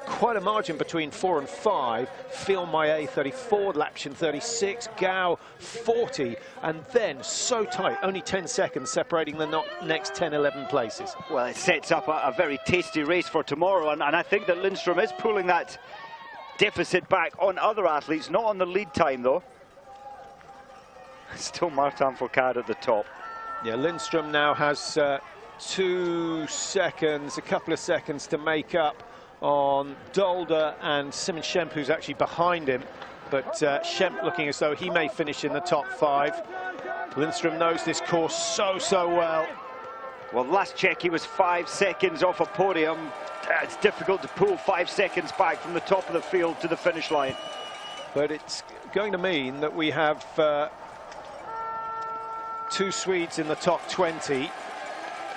quite a margin between 4 and 5. Phil Maillet 34. Lapshin 36. Gao 40. And then so tight, only 10 seconds separating the next 10, 11 places.
Well, it sets up a very tasty race for tomorrow. And I think that Lindstrom is pulling that deficit back on other athletes, not on the lead time though. Still Martin Fourcade at the top.
Yeah, Lindstrom now has 2 seconds, a couple of seconds to make up on Dolder and Simon Schemp, who's actually behind him. But Schemp looking as though he may finish in the top 5. Lindstrom knows this course so well.
Well, last check he was 5 seconds off a podium. It's difficult to pull 5 seconds back from the top of the field to the finish line.
But it's going to mean that we have 2 Swedes in the top 20,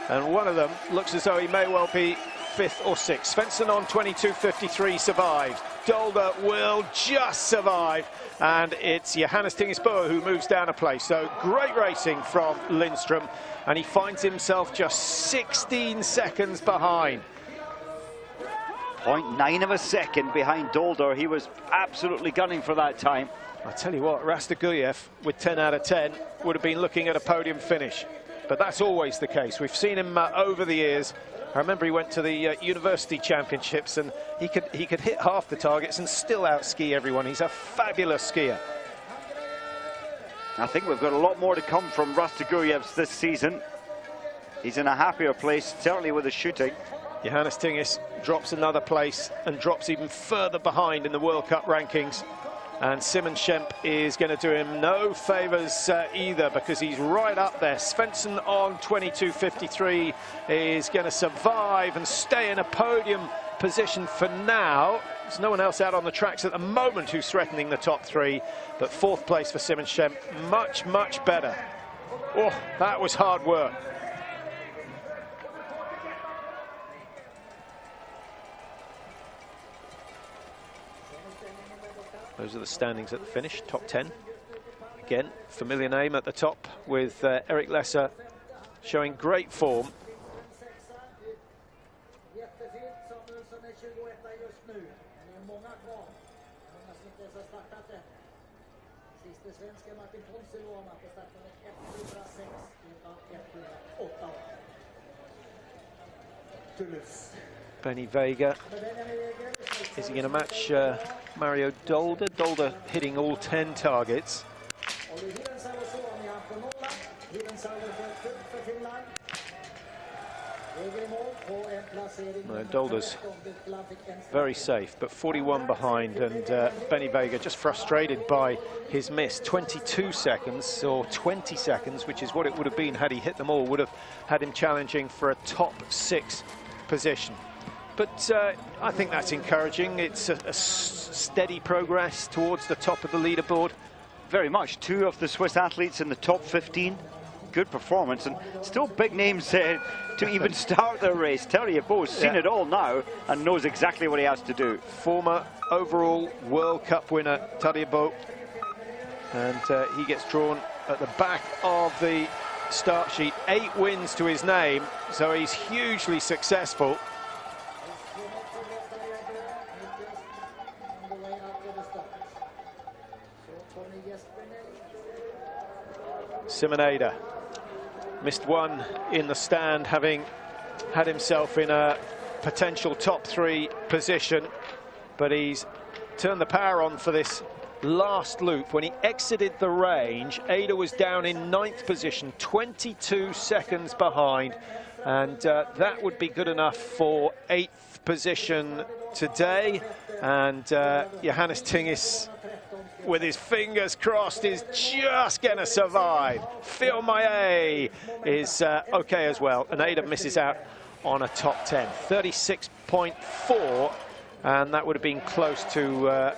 and one of them looks as though he may well be 5th or 6th. Svensson on 22.53 survives. Dolder will just survive, and it's Johannes Tingesbo who moves down a place. So great racing from Lindstrom, and he finds himself just 16 seconds behind.
0.9 of a second behind Dolder. He was absolutely gunning for that time.
I tell you what, Rastoguyev with 10 out of 10 would have been looking at a podium finish, but that's always the case. We've seen him over the years. I remember he went to the University Championships and he could hit half the targets and still out-ski everyone. He's a fabulous skier.
I think we've got a lot more to come from Rastogurjevs this season. He's in a happier place, certainly with the shooting.
Johannes Tingis drops another place and drops even further behind in the World Cup rankings. And Simon Schemp is going to do him no favours either, because he's right up there. Svensson on 22.53 is going to survive and stay in a podium position for now. There's no one else out on the tracks at the moment who's threatening the top 3, but 4th place for Simon Schemp, much better. Oh, that was hard work. Those are the standings at the finish, top 10. Again, familiar name at the top with Erik Lesser showing great form. Benny Vega. Is he going to match Mario Dolder? Dolder hitting all 10 targets. No, Dolder's very safe, but 41 behind, and Benny Vega just frustrated by his miss. 22 seconds, or 20 seconds, which is what it would have been had he hit them all, would have had him challenging for a top 6 position. But I think that's encouraging. It's a steady progress towards the top of the leaderboard.
Very much. 2 of the Swiss athletes in the top 15. Good performance, and still big names to even start their race. Tarija Boe has seen it all now and knows exactly what he has to do.
Former overall World Cup winner Tarija Boe, and he gets drawn at the back of the start sheet. 8 wins to his name, so he's hugely successful. Simon Ada missed one in the stand, having had himself in a potential top 3 position, but he's turned the power on for this last loop. When he exited the range, Ada was down in 9th position, 22 seconds behind, and that would be good enough for 8th position today. And Johannes Tingis, with his fingers crossed, is just going to survive. Phil Maillet is okay as well, and Ada misses out on a top 10. 36.4, and that would have been close to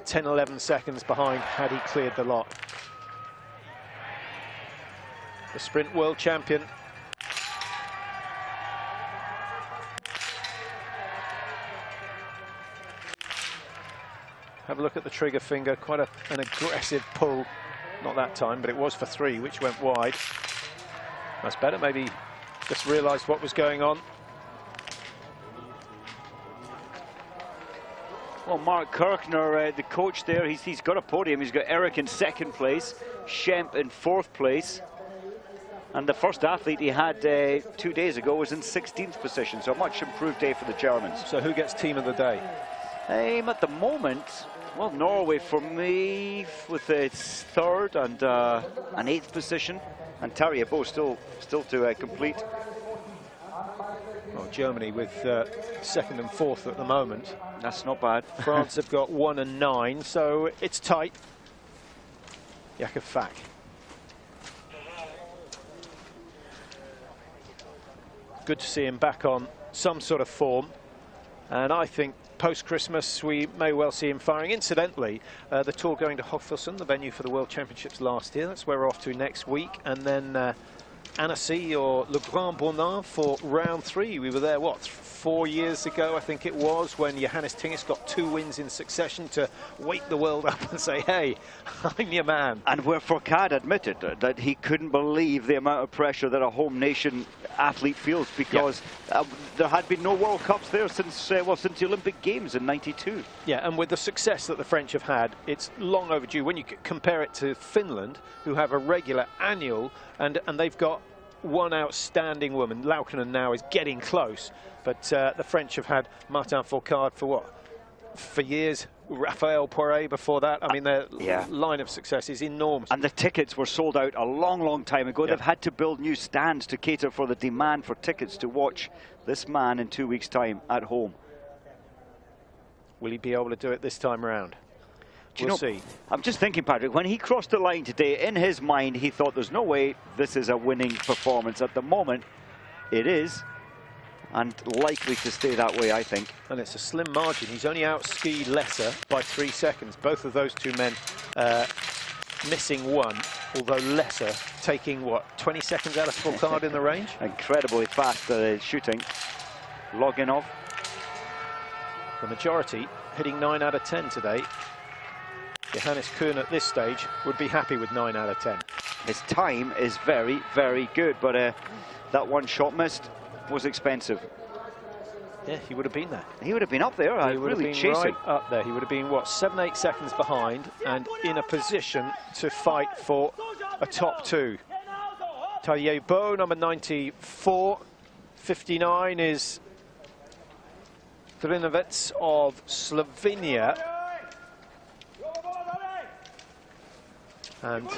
10, 11 seconds behind had he cleared the lot. The sprint world champion. Have a look at the trigger finger, quite an aggressive pull. Not that time, but it was for 3, which went wide. That's better, maybe just realised what was going on.
Well, Mark Kirchner, the coach there, he's got a podium. He's got Eric in 2nd place, Schemp in 4th place. And the first athlete he had 2 days ago was in 16th position, so a much improved day for the Germans.
So who gets team of the day?
At the moment, well, Norway for me with its 3rd and an 8th position, and Tarija Boe still to complete.
Well, Germany with 2nd and 4th at the moment.
That's not bad.
France have got 1 and 9, so it's tight. Jakob Fack. Good to see him back on some sort of form, and I think post-Christmas we may well see him firing. Incidentally, the tour going to Oestersund, the venue for the World Championships last year. That's where we're off to next week, and then Annecy or Le Grand Bonnard for round 3. We were there, what, 4 years ago, I think it was, when Johannes Tingis got 2 wins in succession to wake the world up and say, hey, I'm your man.
And where Fourcade admitted that he couldn't believe the amount of pressure that a home nation athlete feels, because there had been no World Cups there since the Olympic Games in '92.
Yeah, and with the success that the French have had, it's long overdue. When you compare it to Finland, who have a regular annual, and they've got one outstanding woman. Laukkanen now is getting close, but the French have had Martin Fourcade for what? For years. Raphael Poiret before that. I mean, their line of success is enormous.
And the tickets were sold out a long, long time ago. They've had to build new stands to cater for the demand for tickets to watch this man in 2 weeks' time at home.
Will he be able to do it this time around? We'll see.
I'm just thinking, Patrick, when he crossed the line today, in his mind, he thought there's no way this is a winning performance. At the moment, it is, and likely to stay that way, I think.
And it's a slim margin. He's only out-skied Lesser by 3 seconds. Both of those two men missing 1, although Lesser taking, what, 20 seconds out of Fourcade in the range?
Incredibly fast shooting. Loginov.
The majority hitting 9 out of 10 today. Johannes Kuhn at this stage would be happy with 9 out of 10.
His time is very, very good, but that one shot missed was expensive.
Yeah, he would have been there.
He would have been up there.
He would have been right up there. He would have been, what, 7, 8 seconds behind and in a position to fight for a top 2. Tarija Boe, number 94. 59 is Trinovec of Slovenia. And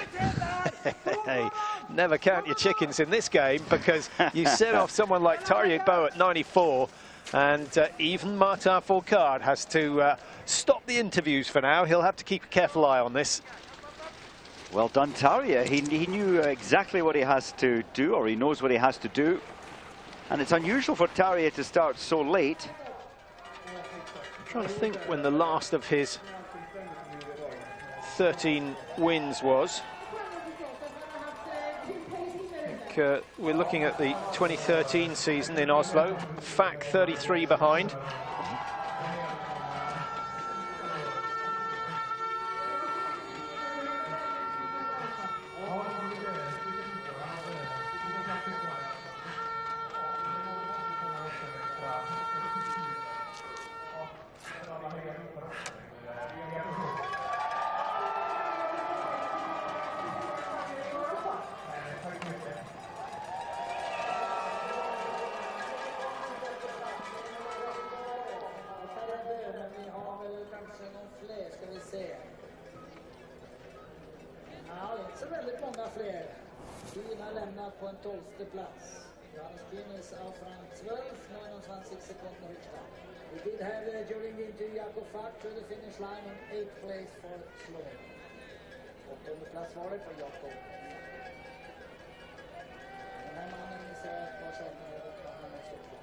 hey, never count your chickens in this game, because you set off someone like Tarija Boe at 94, and even Martin Fourcade has to stop the interviews for now. He'll have to keep a careful eye on this.
Well done, Tarija. He knew exactly what he has to do, or he knows what he has to do. And it's unusual for Tarija to start so late.
I'm trying to think when the last of his 13 wins was. I think we're looking at the 2013 season in Oslo. Fack 33 behind.
På en 12:e plats. Johannes Tingis are from 12, 29 seconds richter. We did have during the interview Jakob Fack to the finish line on 8th place for Slovenia. 8:e plats var det för Jakob. Den här mannen var känd med att han är så bra.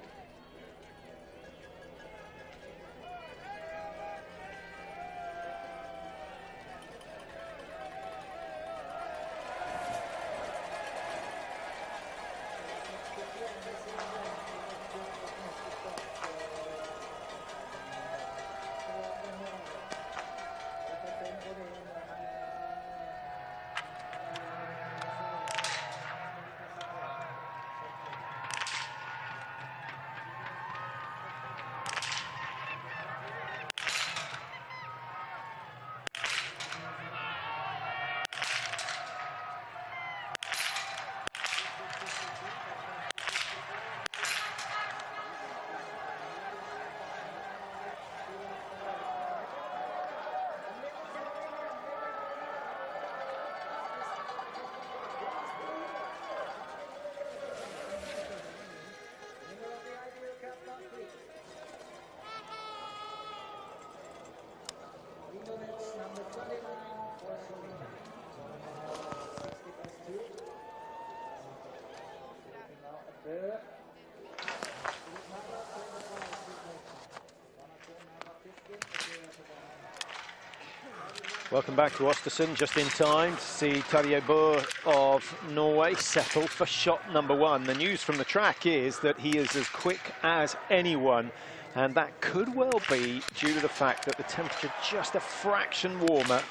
Welcome back to Oestersund, just in time to see Tarija Boe of Norway settle for shot number 1. The news from the track is that he is as quick as anyone, and that could well be due to the fact that the temperature just a fraction warmer,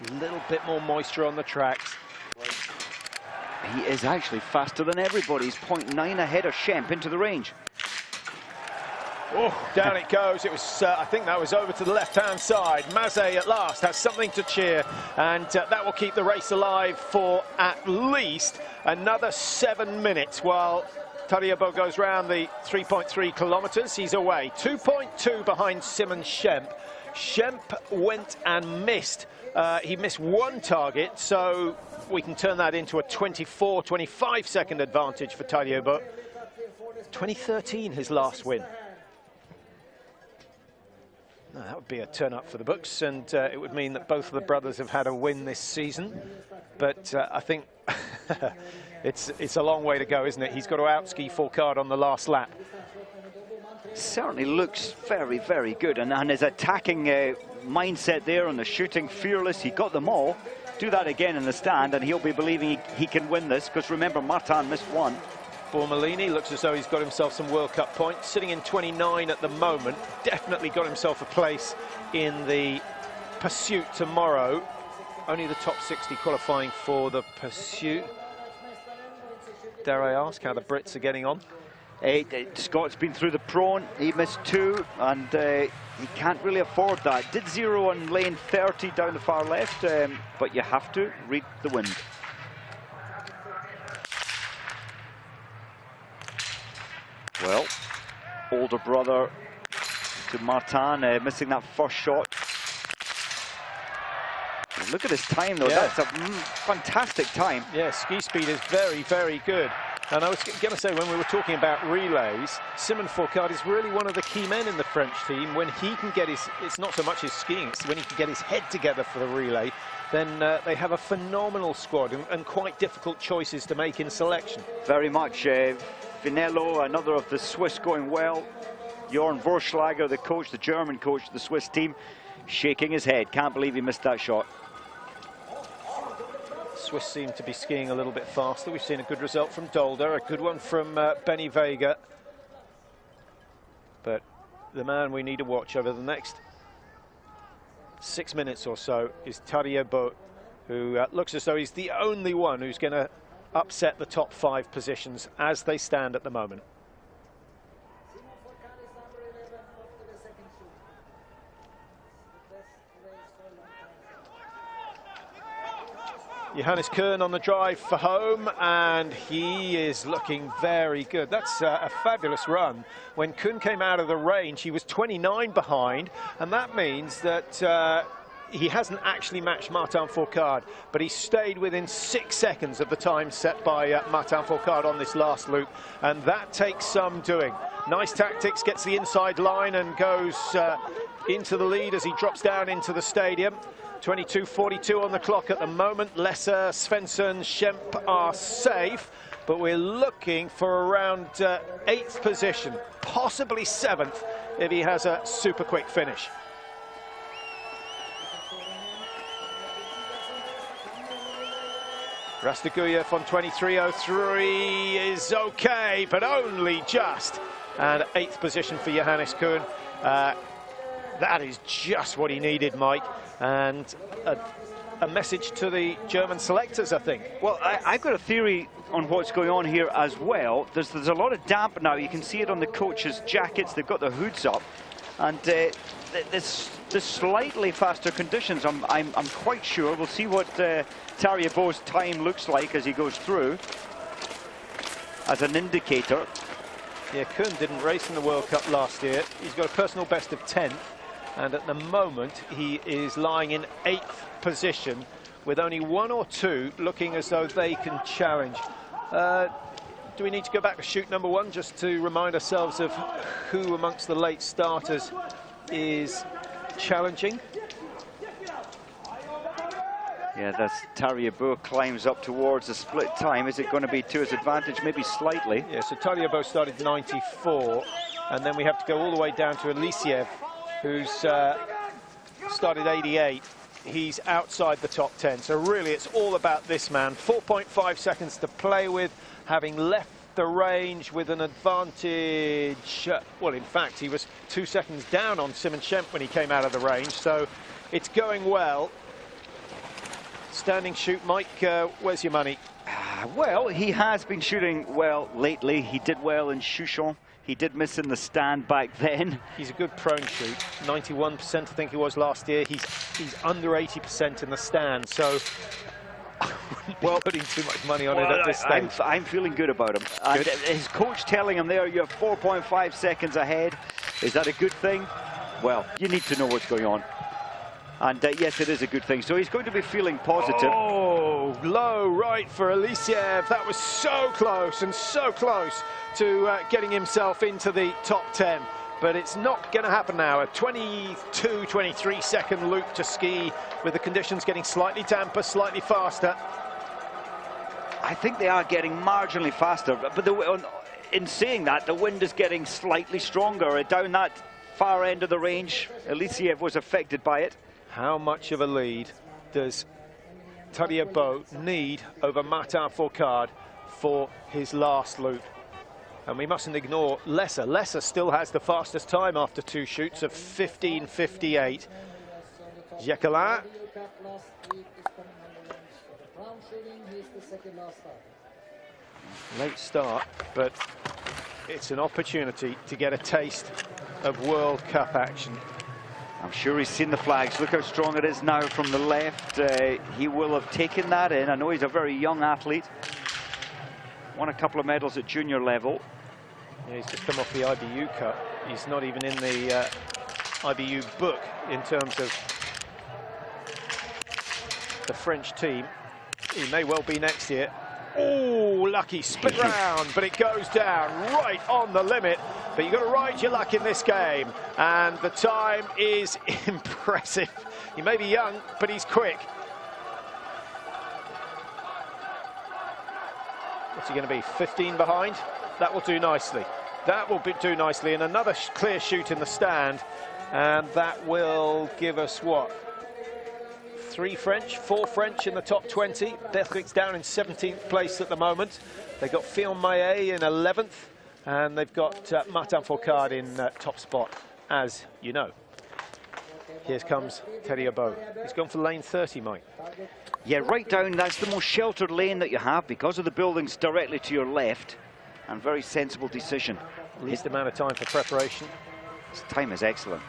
a little bit more moisture on the tracks.
He is actually faster than everybody. He's 0.9 ahead of Schemp into the range.
Oh, down it goes. It was, I think that was over to the left-hand side. Maze at last has something to cheer, and that will keep the race alive for at least another 7 minutes while Tarija Boe goes round the 3.3 kilometres. He's away. 2.2 behind Simon Schemp. Schemp went and missed. He missed one target, so we can turn that into a 24, 25-second advantage for Tarija Boe. 2013, his last win. No, that would be a turn up for the books, and it would mean that both of the brothers have had a win this season. But I think it's a long way to go, isn't it? He's got to outski Fourcade on the last lap.
Certainly looks very, very good, and his attacking mindset there on the shooting, fearless. He got them all. Do that again in the stand, and he'll be believing he can win this, because remember, Martin missed one.
Bormolini looks as though he's got himself some World Cup points, sitting in 29 at the moment. Definitely got himself a place in the pursuit tomorrow. Only the top 60 qualifying for the pursuit. Dare I ask how the Brits are getting on?
Scott's been through the prone. He missed 2, and he can't really afford that. Did 0 on lane 30 down the far left, but you have to read the wind. Well, older brother to Martin, missing that first shot. Look at his time, though. Yeah. That's a fantastic time.
Yeah, ski speed is very, very good. And I was going to say, when we were talking about relays, Simon Fourcade is really one of the key men in the French team. When he can get his, it's not so much his skiing, it's when he can get his head together for the relay, then they have a phenomenal squad and quite difficult choices to make in selection.
Very much. Vinello, another of the Swiss, going well. Jorn Vorschlager, the coach, the German coach of the Swiss team, shaking his head. Can't believe he missed that shot.
Swiss seem to be skiing a little bit faster. We've seen a good result from Dolder, a good one from Benny Vega. But the man we need to watch over the next 6 minutes or so is Tarija Boe, who looks as though he's the only one who's going to upset the top 5 positions as they stand at the moment. Johannes Kuhn on the drive for home, and he is looking very good. That's a fabulous run. When Kuhn came out of the range, he was 29 behind, and that means that he hasn't actually matched Martin Fourcade, but he stayed within 6 seconds of the time set by Martin Fourcade on this last loop, and that takes some doing. Nice tactics, gets the inside line and goes into the lead as he drops down into the stadium. 22:42 on the clock at the moment. Lesser, Svensson, Schemp are safe, but we're looking for around 8th position, possibly 7th, if he has a super quick finish. Rastoguyev on 23:03 is okay, but only just. And 8th position for Johannes Kuhn. That is just what he needed, Mike. And a message to the German selectors, I think.
Well, I've got a theory on what's going on here as well. There's a lot of damp now. You can see it on the coaches' jackets. They've got their hoods up. And there's slightly faster conditions. I'm quite sure. We'll see what Tarija Boe's time looks like as he goes through as an indicator.
Yeah, Kuhn didn't race in the World Cup last year. He's got a personal best of 10th. And at the moment, he is lying in 8th position with only 1 or 2 looking as though they can challenge. Do we need to go back to shoot number 1 just to remind ourselves of who amongst the late starters is challenging?
Yeah, that's Tarija Boe climbs up towards the split time. Is it going to be to his advantage? Maybe slightly.
Yeah, so Tarija Boe started 94, and then we have to go all the way down to Elisiev, who's started 88. He's outside the top 10. So really, it's all about this man. 4.5 seconds to play with, having left the range with an advantage. Well, in fact, he was 2 seconds down on Simon Schemp when he came out of the range. So it's going well. Standing shoot, Mike, where's your money?
Well, he has been shooting well lately. He did well in Shushan. He did miss in the stand back then.
He's a good prone shoot. 91%, I think he was last year. He's under 80% in the stand, so I wouldn't be putting too much money on it at this stage.
I'm feeling good about him. And his coach telling him there, you have 4.5 seconds ahead. Is that a good thing? Well, you need to know what's going on. And yes, it is a good thing. So he's going to be feeling positive.
Oh, low right for Elisiev. That was so close and so close to getting himself into the top 10. But it's not going to happen now. A 22, 23 second loop to ski with the conditions getting slightly damper, slightly faster.
I think they are getting marginally faster. But in saying that, the wind is getting slightly stronger. Down that far end of the range, Elisiev was affected by it.
How much of a lead does Tarija Boe need over Martin Fourcade for his last loop? And we mustn't ignore Lesser. Lesser still has the fastest time after 2 shoots of 15:58. Jacquelin. Late start, but it's an opportunity to get a taste of World Cup action.
I'm sure he's seen the flags. Look how strong it is now from the left. He will have taken that in. I know he's a very young athlete. Won a couple of medals at junior level.
Yeah, he's just come off the IBU Cup. He's not even in the IBU book in terms of the French team. He may well be next year. Oh, lucky split round, but it goes down right on the limit. But you've got to ride your luck in this game. And the time is impressive. He may be young, but he's quick. What's he going to be, 15 behind? That will do nicely. That will do nicely. And another clear shoot in the stand. And that will give us what? 3 French, 4 French in the top 20. Bertrik's down in 17th place at the moment. They've got Fillon Maillet in 11th. And they've got Martin Fourcade in top spot, as you know. Here comes Tarija Boe. He's gone for lane 30, Mike.
Yeah, right down. That's the most sheltered lane that you have because of the buildings directly to your left. And very sensible decision.
Least amount of time for preparation.
His time is excellent.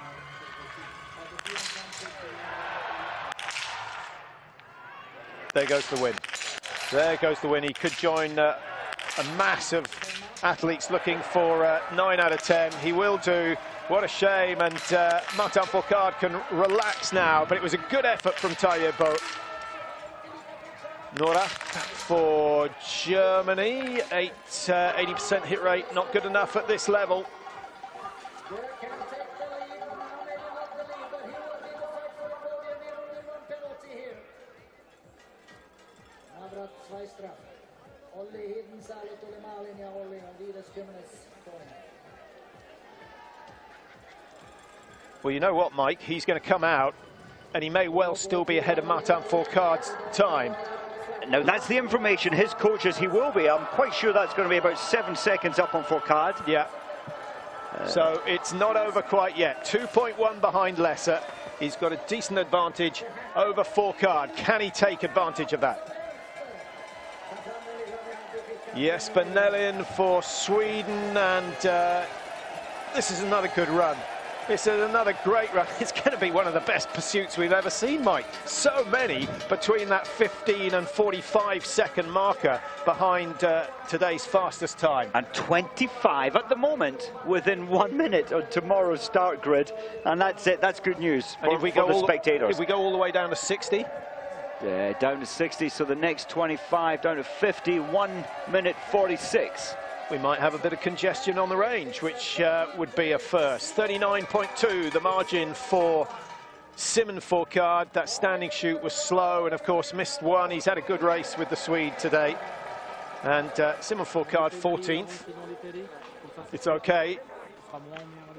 There goes the win. There goes the win. He could join a mass of athletes looking for 9 out of 10. He will do. What a shame. And Martin Fourcade can relax now. But it was a good effort from Tarija Boe. Nora for Germany. 80% hit rate. Not good enough at this level. Well, you know what, Mike? He's going to come out, and he may well still be ahead of Martin Fourcade's time.
Now, that's the information his coach is he will be. I'm quite sure that's going to be about 7 seconds up on Fourcade.
Yeah. So it's not over quite yet. 2.1 behind Lesser. He's got a decent advantage over Fourcade. Can he take advantage of that? Yes, Benelin for Sweden, and this is another good run. This is another great run. It's going to be one of the best pursuits we've ever seen, Mike. So many between that 15 and 45 second marker behind today's fastest time.
And 25 at the moment within 1 minute on tomorrow's start grid. And that's it. That's good news for the spectators.
If we go all the way down to 60?
Yeah, down to 60. So the next 25 down to 50, 1 minute 46.
We might have a bit of congestion on the range, which would be a first. 39.2, the margin for Simon Fourcade, that standing shoot was slow and of course missed one. He's had a good race with the Swede today. And Simon Fourcade 14th. It's okay.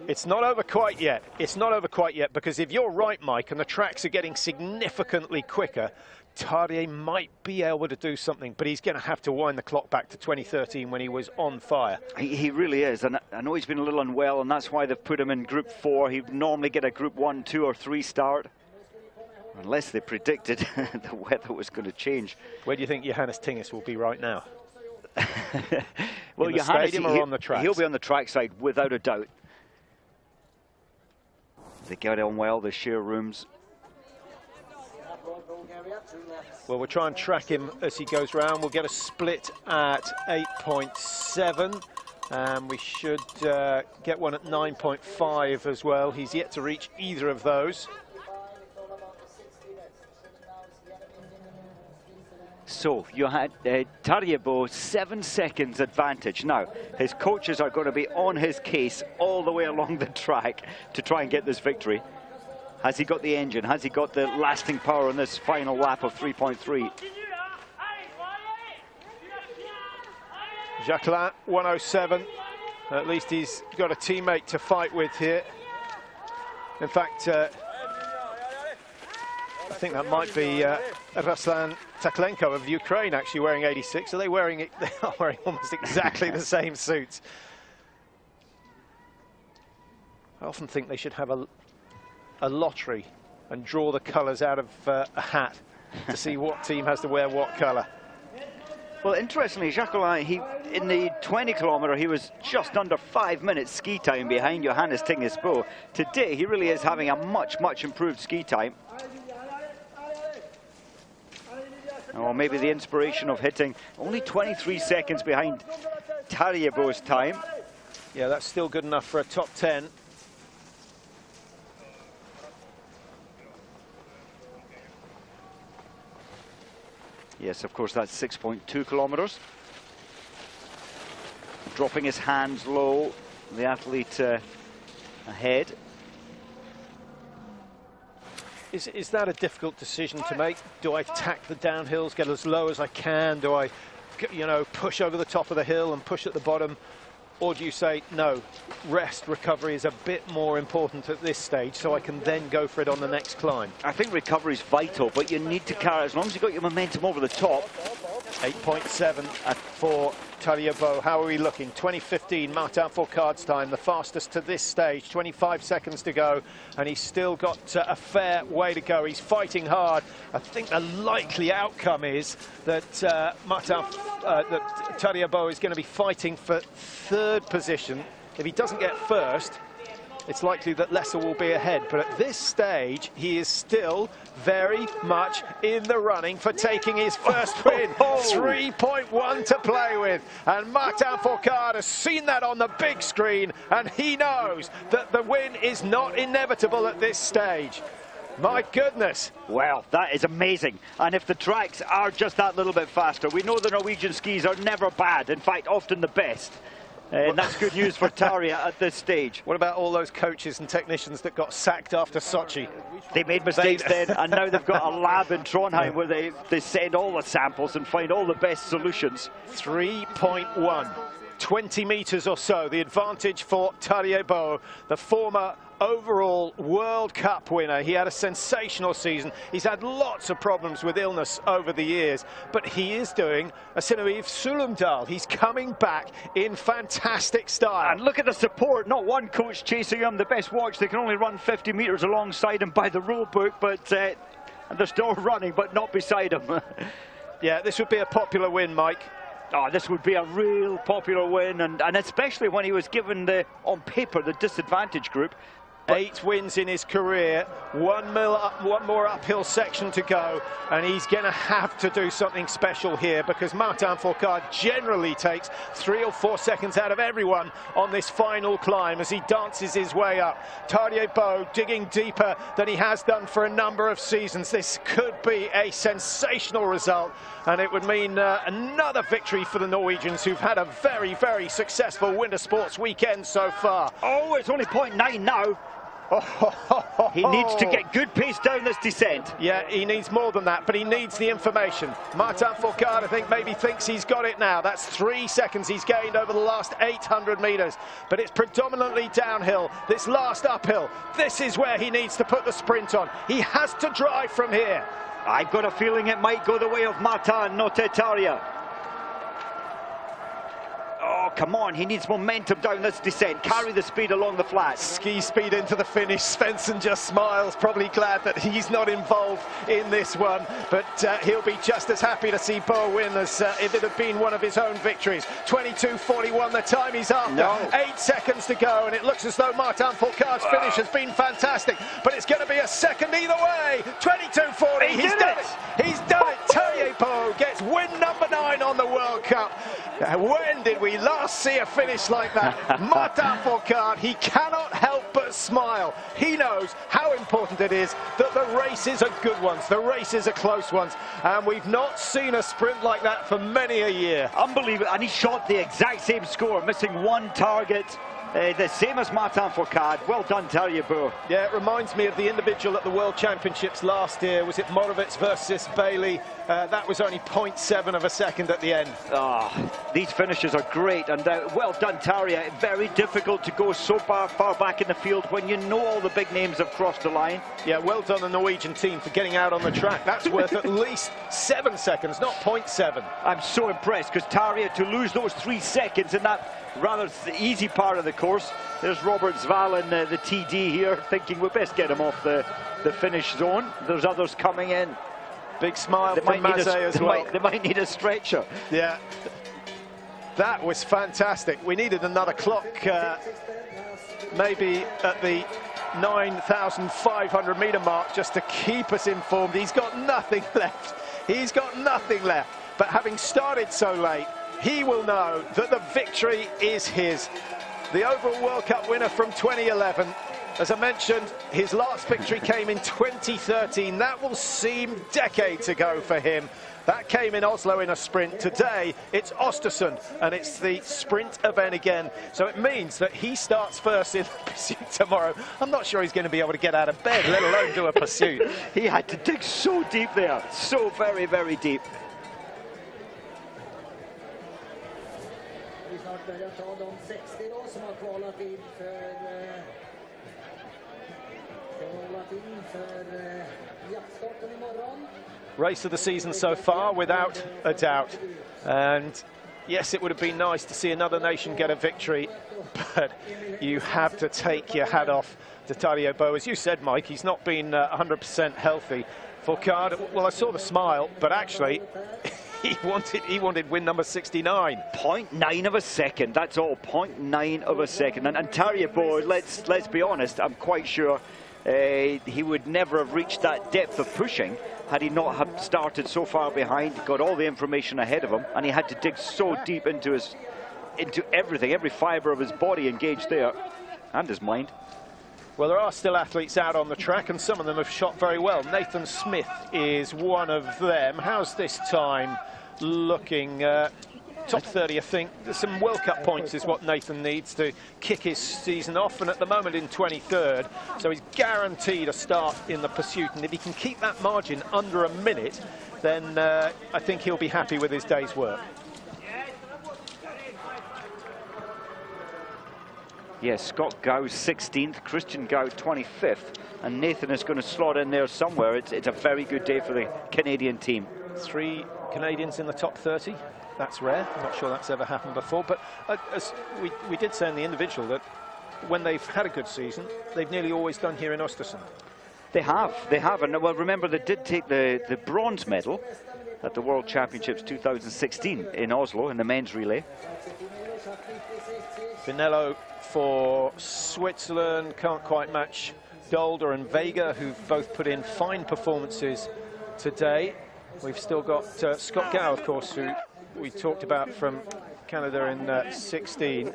It's not over quite yet. It's not over quite yet, because if you're right, Mike, and the tracks are getting significantly quicker, Tarija might be able to do something, but he's going to have to wind the clock back to 2013 when he was on fire.
He really is, and I know he's been a little unwell, and that's why they've put him in Group 4. He'd normally get a Group 1, 2 or 3 start, unless they predicted the weather was going to change.
Where do you think Johannes Tingis will be right now?
Well,
in the
Johannes,
stadium or on the tracks?
He'll be on the track side, without a doubt. They get on well, they share rooms.
Well, we'll try and track him as he goes round. We'll get a split at 8.7. And we should get one at 9.5 as well. He's yet to reach either of those.
So you had Tarija Boe 7 seconds advantage. Now, his coaches are going to be on his case all the way along the track to try and get this victory. Has he got the engine? Has he got the lasting power on this final lap of 3.3?
Jacquelin, 107. At least he's got a teammate to fight with here. In fact, I think that might be Ruslan Taklenko of Ukraine actually wearing 86. Are they wearing it? They are wearing almost exactly the same suits. I often think they should have a lottery and draw the colours out of a hat to see what team has to wear what colour.
Well, interestingly, Jacquelin, in the 20 kilometre, he was just under 5 minutes ski time behind Johannes Tingis Boe. Today, he really is having a much, much improved ski time. Or maybe the inspiration of hitting only 23 seconds behind Tarija Boe's time.
Yeah, that's still good enough for a top 10.
Yes, of course, that's 6.2 kilometres. Dropping his hands low, the athlete ahead.
Is that a difficult decision to make? Do I attack the downhills, get as low as I can? Do I, you know, push over the top of the hill and push at the bottom? Or do you say, no, rest, recovery is a bit more important at this stage, so I can then go for it on the next climb?
I think recovery is vital, but you need to carry, as long as you've got your momentum over the top.
8.7 for Tarija Boe. How are we looking? 2015 Martin Fourcade's time, the fastest to this stage. 25 seconds to go, and he's still got a fair way to go. He's fighting hard. I think the likely outcome is that Tarija Boe is going to be fighting for third position. If he doesn't get first, it's likely that Lesser will be ahead. But at this stage, he is still very much in the running for taking his first win. 3.1 to play with. And Martin Fourcade has seen that on the big screen, and he knows that the win is not inevitable at this stage. My goodness.
Well, that is amazing. And if the tracks are just that little bit faster, we know the Norwegian skis are never bad. In fact, often the best. And that's good news for Tarija at this stage.
What about all those coaches and technicians that got sacked after Sochi?
They made mistakes then, and now they've got a lab in Trondheim where they send all the samples and find all the best solutions.
3.1, 20 metres or so, the advantage for Tarija Boe, the former overall World Cup winner. He had a sensational season. He's had lots of problems with illness over the years, but he is doing a Synnøve Sulumdal. He's coming back in fantastic style.
And look at the support, not one coach chasing him. The best watch, they can only run 50 metres alongside him by the rule book, but and they're still running, but not beside him.
Yeah, this would be a popular win, Mike.
Oh, this would be a real popular win, and especially when he was given on paper, the disadvantage group.
8 wins in his career, one more uphill section to go, and he's going to have to do something special here, because Martin Fourcade generally takes 3 or 4 seconds out of everyone on this final climb as he dances his way up. Tarija Boe digging deeper than he has done for a number of seasons. This could be a sensational result, and it would mean another victory for the Norwegians, who've had a very, very successful winter sports weekend so far.
Oh, it's only 0.9 now. He needs to get good pace down this descent.
Yeah, he needs more than that, but he needs the information. Martin Fourcade, I think, maybe thinks he's got it now. That's 3 seconds he's gained over the last 800 metres. But it's predominantly downhill. This last uphill, this is where he needs to put the sprint on. He has to drive from here.
I've got a feeling it might go the way of Martin, not Tarija. Oh, come on, he needs momentum down this descent. Carry the speed along the flats.
Ski speed into the finish. Svensson just smiles, probably glad that he's not involved in this one. But he'll be just as happy to see Boe win as if it had been one of his own victories. 22:41, the time he's after. 8 seconds to go, and it looks as though Martin Fourcade's finish has been fantastic. But it's going to be a second either way. 22:40, he's done it. He's done it. Tarija Boe gets win number 9 on the World Cup. When did we last see a finish like that? Martin Fourcade, he cannot help but smile. He knows how important it is that the races are good ones, the races are close ones, and we've not seen a sprint like that for many a year.
Unbelievable, and he shot the exact same score, missing 1 target. The same as Martin Fourcade. Well done, Tarija Boe.
Yeah, it reminds me of the individual at the World Championships last year. Was it Morovitz versus Bailey? That was only 0.7 of a second at the end.
These finishes are great, and well done, Tarija. Very difficult to go so far back in the field when you know all the big names have crossed the line.
Yeah, well done the Norwegian team for getting out on the track. That's worth at least 7 seconds, not 0.7.
I'm so impressed, because Tarija, to lose those 3 seconds in that rather easy part of the course. There's Robert Zvalin, the TD here, thinking we best get him off the finish zone. There's others coming in.
Big smile from Mazet as well.
They might need a stretcher.
Yeah, that was fantastic. We needed another clock, maybe at the 9,500 metre mark, just to keep us informed. He's got nothing left. He's got nothing left. But having started so late, he will know that the victory is his. The overall World Cup winner from 2011. As I mentioned, his last victory came in 2013. That will seem decades ago for him. That came in Oslo in a sprint. Today, it's Oestersund, and it's the sprint event again. So it means that he starts first in the pursuit tomorrow. I'm not sure he's going to be able to get out of bed, let alone do a pursuit.
He had to dig so deep there, so very, very deep.
Race of the season so far, without a doubt. And yes, it would have been nice to see another nation get a victory, but you have to take your hat off to Tarija Boe. As you said, Mike, he's not been 100% healthy. Fourcade, well, I saw the smile, but actually he wanted win number 69.
0.9 of a second, that's all, 0.9 of a second. And Tarija Boe, let's be honest, I'm quite sure he would never have reached that depth of pushing had he not have started so far behind, got all the information ahead of him, and he had to dig so deep into everything, every fibre of his body engaged there, and his mind.
Well, there are still athletes out on the track, and some of them have shot very well. Nathan Smith is one of them. How's this time looking? Top 30, I think. Some World Cup points is what Nathan needs to kick his season off, and at the moment in 23rd, so he's guaranteed a start in the pursuit, and if he can keep that margin under a minute, then I think he'll be happy with his day's work.
Yes, Scott Gow's 16th, Christian Gow 25th, and Nathan is going to slot in there somewhere. It's a very good day for the Canadian team.
3 Canadians in the top 30. That's rare. I'm not sure that's ever happened before, but as we did say in the individual that when they've had a good season, they've nearly always done here in Oestersund.
They have, and well, remember they did take the bronze medal at the World Championships 2016 in Oslo in the men's relay.
Finello for Switzerland can't quite match Dolder and Vega, who've both put in fine performances today. We've still got Scott Gow, of course, who we talked about from Canada in 16.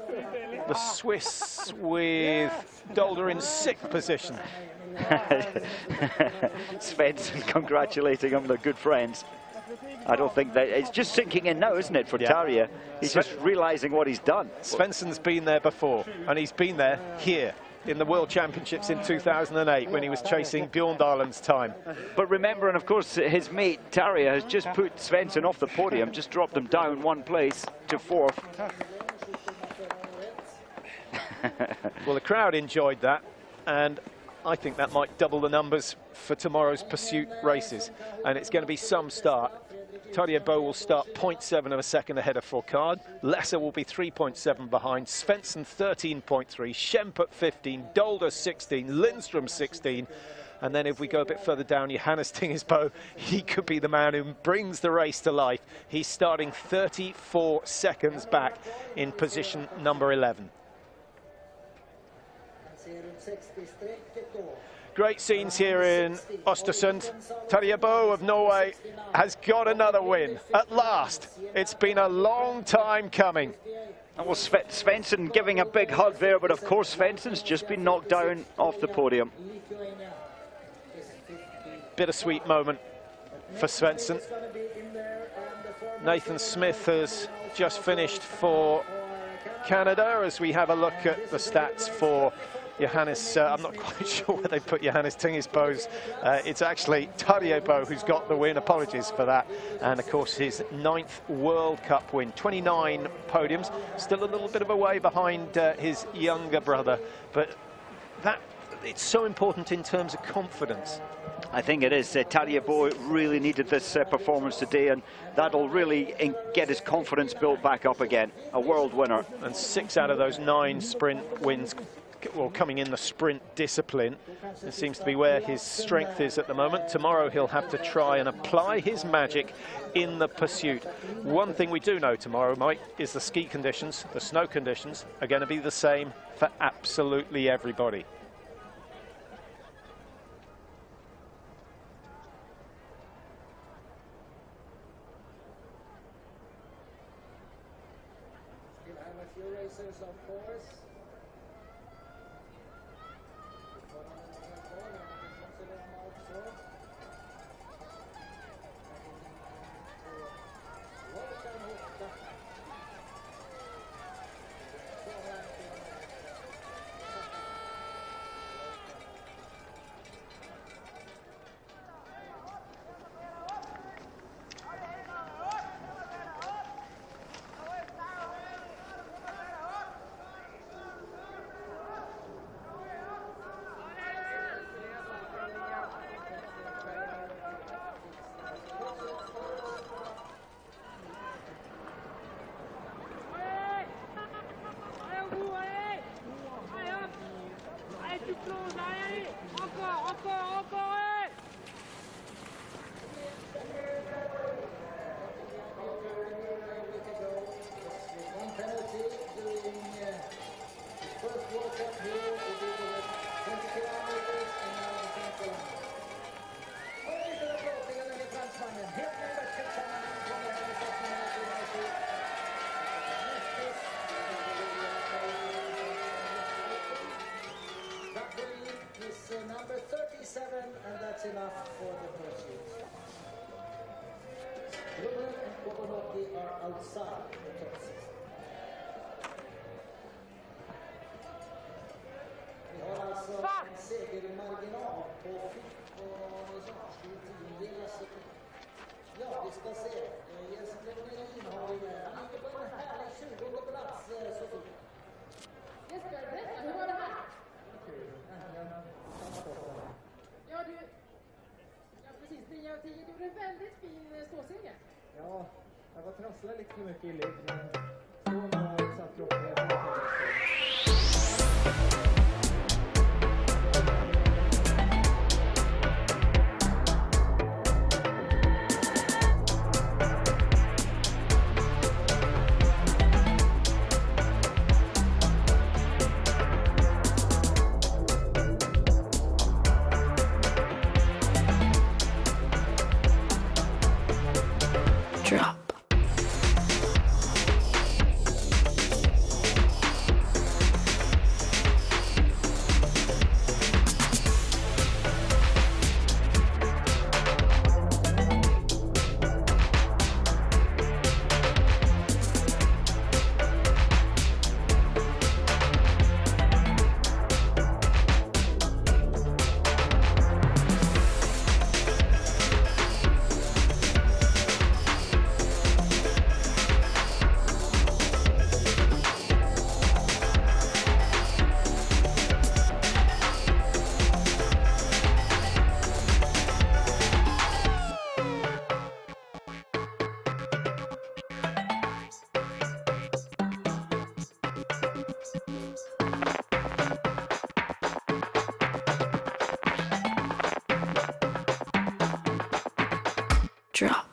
The Swiss with Dolder in 6th position.
Svensson congratulating him, they're good friends. I don't think that it's just sinking in now, isn't it, for Tarija? He's just realizing what he's done.
Svensson's been there before, and he's been there here. in the World Championships in 2008 when he was chasing Bjorndal's time.
But remember, and of course, his mate Tarija has just put Svensson off the podium, just dropped him down one place to 4th.
Well, the crowd enjoyed that, and I think that might double the numbers for tomorrow's pursuit races, and it's going to be some start. Tarija Boe will start 0.7 of a second ahead of Fourcade. Lesser will be 3.7 behind. Svensson 13.3. Schemp at 15. Dolder 16. Lindstrom 16. And then if we go a bit further down, Johannes Tingesbo, he could be the man who brings the race to life. He's starting 34 seconds back in position number 11. Great scenes here in Oestersund. Tarija Boe of Norway has got another win at last. It's been a long time coming.
And well, Svensson giving a big hug there, but of course Svensson's just been knocked down off the podium.
Bittersweet moment for Svensson. Nathan Smith has just finished for Canada. As we have a look at the stats for Johannes, I'm not quite sure where they put Johannes Tingesbo's. It's actually Tarija Boe who's got the win. Apologies for that. And of course his 9th World Cup win. 29 podiums. Still a little bit of a way behind his younger brother. But it's so important in terms of confidence.
I think it is. Tarija Boe really needed this performance today, and that'll really get his confidence built back up again. A world winner.
And 6 out of those 9 sprint wins, well, coming in the sprint discipline. It seems to be where his strength is at the moment. Tomorrow he'll have to try and apply his magic in the pursuit. One thing we do know tomorrow, Mike, is the ski conditions, the snow conditions are going to be the same for absolutely everybody.
Still have a few racers, of course. Number 37, and that's enough for the pursuit. Struben and Kokonoti are outside the top 6. Vi har alltså en segermarginal på 14,7. Ja, vi ska se. Jens Kleverin har vi med. Han ligger på en härlig 20:e plats, Sofie.
Jesper, berätta, hur var det här? Ja, precis. 9 av 10. Du gjorde en väldigt fin ståseger.
Ja, jag var trasslade lite för mycket i led, men så var satt kroppen helt.
Drop. drop.